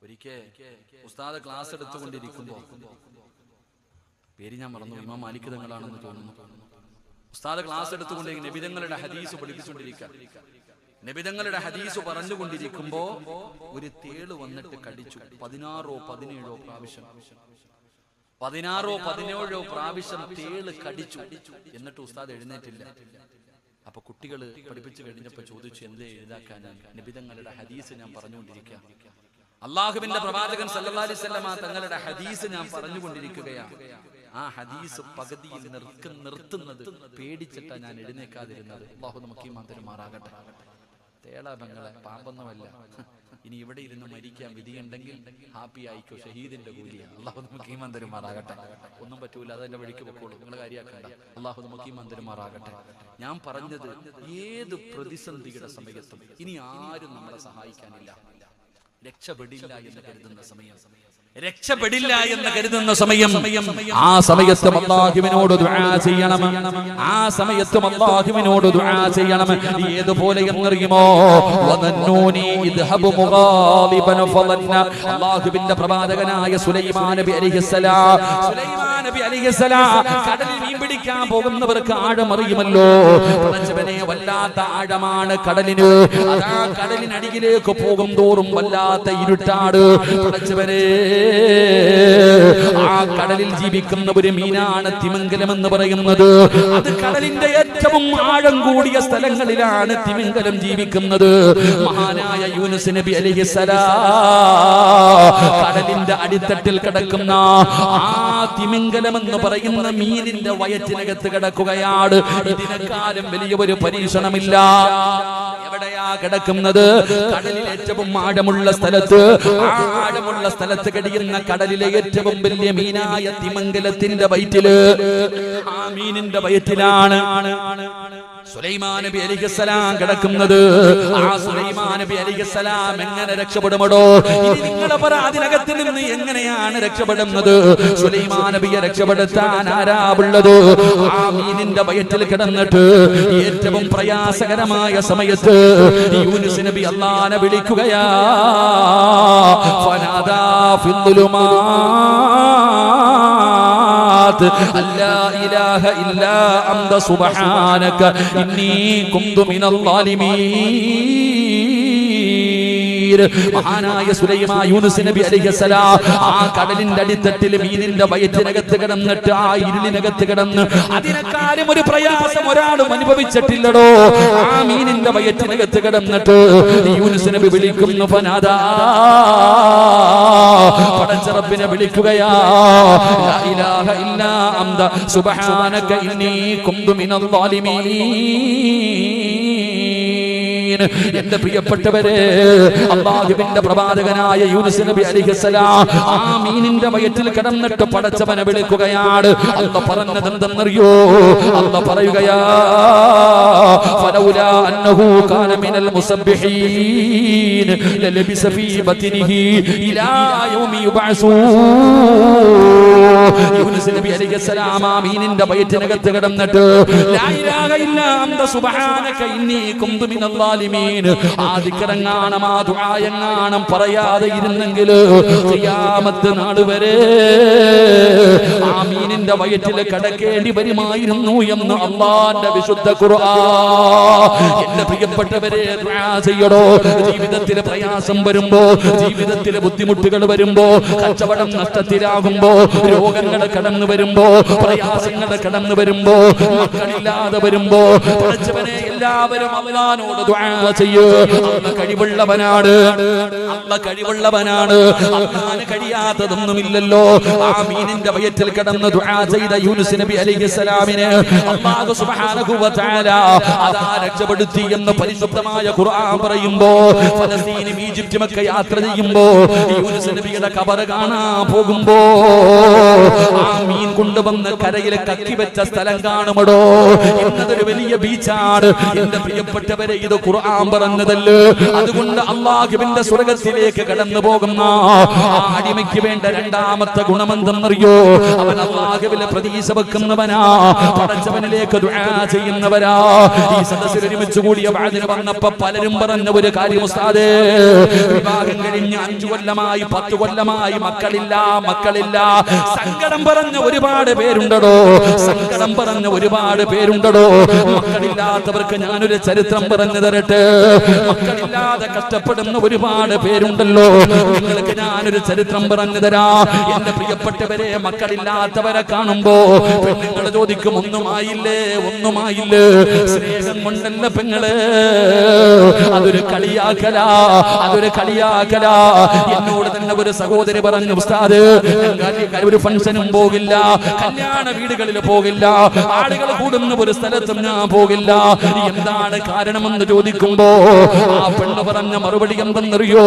ഒരിക്കൽ ഉസ്താദ് ക്ലാസ് എടുത്തുകൊണ്ടിരിക്കുമ്പോ, പേര് ഞാൻ മറന്നു, ഇമാം മാലിക് തങ്ങളാണെന്ന് തോന്നുന്നു. ഉസ്താദ് ക്ലാസ് എടുത്തുകൊണ്ട് നബിതങ്ങളുടെ ഹദീസ് പഠിപ്പിച്ചുകൊണ്ടിരിക്കുക. നബിതങ്ങളുടെ ഹദീസ് പറഞ്ഞുകൊണ്ടിരിക്കുമ്പോ ഒരു തേള് വന്നിട്ട് കടിച്ചു. 16 or 17 പ്രാവശ്യം തേള് കടിച്ചു. എന്നിട്ട് ഉസ്താദ് എഴുന്നേറ്റില്ല. അപ്പൊ കുട്ടികൾ പഠിപ്പിച്ചു കഴിഞ്ഞപ്പോ ചോദിച്ചു, എന്തേ എഴുതാക്കാനാണ്? നബിതങ്ങളുടെ ഹദീസ് ഞാൻ പറഞ്ഞുകൊണ്ടിരിക്കുക. അല്ലാഹുവിന്റെ പ്രവാചകൻ സല്ലല്ലാഹു അലൈഹി വസല്ലമ തങ്ങളുടെ ഹദീസ് ഞാൻ പറഞ്ഞുകൊണ്ടിരിക്കുകയാണ്. ആ ഹദീസ് പകുതിയിൽ നിർത്തുന്നത് പേടിച്ചിട്ടാ ഞാൻ എഴുന്നേക്കാതിരുന്നത്. അല്ലാഹു നമുക്ക് ഈമാൻ തരുമാറാകട്ടെ. തേളാബങ്ങളെ പാമ്പൊന്നുമല്ല. ഇനി ഇവിടെ ഇരുന്ന് മരിക്കാൻ വിധിയുണ്ടെങ്കിൽ ഹാപ്പി ആയിക്കോ, ഷഹീദിന്റെ കൂലിയാണ്. അല്ലാഹു നമുക്ക് ഈമാൻ തരുമാറാകട്ടെ. ഒന്നും പറ്റൂല, അതെന്റെ വഴിക്ക് പൊക്കോളൂ, നിങ്ങൾ കാര്യമാക്കണ്ട. അല്ലാഹു നമുക്ക് ഈമാൻ തരുമാറാകട്ടെ. ഞാൻ പറഞ്ഞത്, ഏത് പ്രതിസന്ധിയുടെ സമയത്തും ഇനി ആരും നമ്മളെ സഹായിക്കാനില്ല. രക്ഷപ്പെടില്ല എന്ന് കരുതുന്ന സമയം ആ സമയത്തും അല്ലാഹുവിനോട് ദുആ ചെയ്യണം. ഏതുപോലെ എന്നറിയുമോ? അല്ലാഹുവിന്റെ പ്രവാചകനായ സുലൈമാൻ നബി അലൈഹിസ്സലാം കടലിൽ മീൻ പിടിക്കാൻ പോകുന്നവർക്ക് ആഴമറിയുമല്ലോ. പടച്ചവനെ, വല്ലാത്ത ആഴമാണ് കടലിന്. അതാ കടലിനടിയിലേക്ക് പോകും തോറും വല്ലാത്ത ഇരുട്ടാട്. പടച്ചവനെ, ആ കടലിൽ ജീവിക്കുന്ന ഒരു മീനാണ് തിമിംഗലം എന്ന് പറയുന്നത്. അത് കടലിന്റെ ഏറ്റവും ആഴം കൂടിയ സ്ഥലങ്ങളിലാണ് തിമിംഗലം ജീവിക്കുന്നത്. മഹാനായ യൂനുസ് നബി അലൈഹിസ്സലാം കടലിന്റെ അടിത്തട്ടിൽ കിടക്കുന്ന ആ തിമിംഗലം എന്ന് പറയുന്ന മീനിന്റെ വയറ്റിനകത്ത് കിടക്കുകയാണ്. ഇതിനെക്കാളും വലിയ ഒരു പരീക്ഷണമില്ല. എവിടെയാ കിടക്കുന്നത്? കടലിൽ ഏറ്റവും ആഴമുള്ള സ്ഥലത്ത്. ആ ആഴമുള്ള സ്ഥലത്ത് കഴിയുന്ന കടലിലെ ഏറ്റവും വലിയ മീനായ തിമിംഗലത്തിന്റെ വയറ്റില്, ആ മീനിന്റെ വയറ്റിലാണ് സുലൈമാൻ നബി അലൈഹിസ്സലാം കിടക്കുന്നത്. ആ സുലൈമാൻ നബി അലൈഹിസ്സലാം എങ്ങനെ രക്ഷപ്പെടുമടോ? ഇനി നിങ്ങൾ പറ, അതിനകത്ത് നിന്ന് എങ്ങനെയാണ് രക്ഷപ്പെടുന്നത്? സുലൈമാൻ നബിയെ രക്ഷപ്പെടുത്താൻ ആരാവുള്ളത്? ആ മീനിന്റെ വയറ്റിൽ കിടന്നിട്ട് ഏറ്റവും പ്രയാസകരമായ സമയത്ത് യൂനുസ് നബി അല്ലാഹനെ വിളിക്കുകയാ. ഫനാദാ ഫിദ്ദുലുമാത് അല്ലാ ഇലാഹ ഇല്ലാ അന്ത സുബ്ഹാനക ഇന്നി കുന്തു മിനൽ ളാലിമീൻ. മഹാനായ സുലൈമാൻ യൂനുസ് നബി അലൈഹിസ്സലാം ആ കടലിന്റെ അടിത്തട്ടിൽ മീനിന്റെ വയറ്റിനകത്ത് കിടന്നിട്ട്, ആ ഇരുളിനകത്ത് കിടന്ന് അതിനെക്കാളും ഒരു പ്രയാസം ഒരാളും അനുഭവിച്ചിട്ടില്ലടോ. ആ മീനിന്റെ വയറ്റിനകത്ത് കിടന്നിട്ട് യൂനുസ് നബി വിളിക്കുന്നു. ഫനാദാ, പടച്ച റബ്ബിനെ വിളിക്കുകയാ. ലാ ഇലാഹ ഇല്ലാ അന്ത സുബ്ഹാനക ഇന്നി കുന്തു മിനൽ ളാലിമീൻ. എന്റെ പ്രിയപ്പെട്ടവരെ, അല്ലാഹുവിന്റെ പ്രവാചകനായ യൂനുസ് നബി അലൈഹിസ്സലാം ആ മീനിന്റെ വയറ്റിൽ കിടന്നിട്ട് പടച്ചവനെ വിളിക്കുകയാണ്. അല്ലാഹു പറഞ്ഞതെന്തെന്നറിയോ? അല്ലാഹു പറയുകയാ, ഫലൗലാ അന്നഹു കാന മിനൽ മുസബ്ബിഹീൻ ലലബിസ ഫീ ബത്നിഹി ഇലാ യൗമി യുബഅസൂൻ. യൂനുസ് നബി അലൈഹിസ്സലാം ആ മീനിന്റെ വയറ്റിനകത്ത് കിടന്നിട്ട് ലാ ഇലാഹ ഇല്ലാ അന്ത സുബ്ഹാനക ഇന്നി കുന്തു മിനൽ ളാലിമീൻ ആ ദിക്റെങ്ങാനും ആ ദുആയെങ്ങാനും പറയാതെ ഇരുന്നെങ്കിൽ ഖിയാമത്ത് നാൾ വരെ ആ മീനിന്റെ വയറ്റിൽ കിടക്കേണ്ടി വരുമായിരുന്നു എന്ന് അല്ലാഹുവിന്റെ വിശുദ്ധ ഖുർആൻ. എന്റെ പ്രിയപ്പെട്ടവരെ, ദുആ ചെയ്യടോ. ജീവിതത്തിൽ പ്രയാസം വരുമ്പോ, ജീവിതത്തിൽ ബുദ്ധിമുട്ടുകൾ വരുമ്പോ, കച്ചവടം നഷ്ടത്തിലാകുമ്പോ, രോഗങ്ങൾ കടന്നു വരുമ്പോ, പ്രയാസങ്ങൾ കടന്നു വരുമ്പോ, മക്കളില്ലാതെ വരുമ്പോ, പഠിച്ചവനെ എല്ലാവരും അല്ലാഹുവോട് ദുആ ചെയ്യൂ. അല്ലാഹു കഴിവുള്ളവനാണ്, അല്ലാഹു കഴിവുള്ളവനാണ്. അല്ലാഹുവിന് കഴിയാത്തതൊന്നുമില്ലല്ലോ. ആ മീനിന്റെ വയറ്റിൽ കിടന്ന് ദുആ ചെയ്ത യൂനുസ് നബി അലൈഹിസ്സലാമിനെ അല്ലാഹു സുബ്ഹാനഹു വ തആല അതാ രക്ഷപ്പെടുത്തി എന്ന് പരിശുദ്ധമായ ഖുർആൻ പറയുമ്പോ, ഫലസ്തീനും ഈജിപ്തും ഒക്കെ യാത്ര ചെയ്യുമ്പോ യൂനുസ് നബിയുടെ ഖബർ കാണാൻ പോകുമ്പോ ആ മീൻ കൊണ്ടുവന്ന് കരയിൽ കക്കി വെച്ച സ്ഥലം കാണുമടോ. ഇന്നതൊരു വലിയ ബീച്ചാണ്. എന്റെ പ്രിയപ്പെട്ടവരെ, ഇത് ഖുർആൻ പറഞ്ഞതല്ലേ. അതുകൊണ്ട് അല്ലാഹുവിന്റെ സ്വർഗ്ഗത്തിലേക്ക് കടന്നു പോകുന്ന അടിമയ്ക്ക് വേണ്ട രണ്ടാമത്തെ ഗുണമെന്തെന്നറിയോ? അവൻ അല്ലാഹുവിലെ പ്രതീക്ഷ വെക്കുന്നവനാ, പടച്ചവനിലേക്ക് ദുആ ചെയ്യുന്നവരാ. ഈ സദസ്സിൽ ഒരുമിച്ച് കൂടിയ വാദിന് വന്നപ്പോ പലരും പറഞ്ഞ ഒരു കാര്യം, ഉസ്താദേ, വിവാഹം കഴിഞ്ഞ് 5 കൊല്ലമായി 10 കൊല്ലമായി മക്കളില്ല. സങ്കടം പറഞ്ഞ ഒരുപാട് പേരുണ്ടടോ. സങ്കടം പറഞ്ഞ ഒരുപാട് പേരുണ്ടടോ. മക്കളില്ലാത്തവർക്ക് ഞാനൊരു ചരിത്രം പറഞ്ഞു തരട്ടെ. മക്കളില്ലാതെ കഷ്ടപ്പെടുന്ന ഒരുപാട് പേരുണ്ടല്ലോ. നിങ്ങൾക്ക് ഞാനൊരു ചരിത്രം പറഞ്ഞു തരാ. എന്റെ പ്രിയപ്പെട്ടവരെ, മക്കളില്ലാത്തവരെ കാണുമ്പോ പെണ്ണുങ്ങൾ ചോദിക്കും, ഒന്നുമായില്ലേ? സ്നേഹം കൊണ്ടല്ല പെങ്ങളെ, അതൊരു കളിയാക്കലാ. എന്നോട് തന്നെ ഒരു സഹോദരി പറഞ്ഞു, ഉസ്താദ്, ഒരു ഫംഗ്ഷനും പോകില്ല, കല്യാണ വീടുകളിൽ പോകില്ല, ആളുകൾ കൂടുന്ന ഒരു സ്ഥലത്തും ഞാൻ പോകില്ല. എന്താണ് കാരണമെന്ന് ചോദിക്കുമ്പോ ആ പെണ്ണ് പറഞ്ഞ മറുപടി എന്തെന്നറിയോ?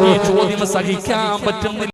ഈ ചോദ്യം സഹിക്കാൻ പറ്റുന്നില്ല.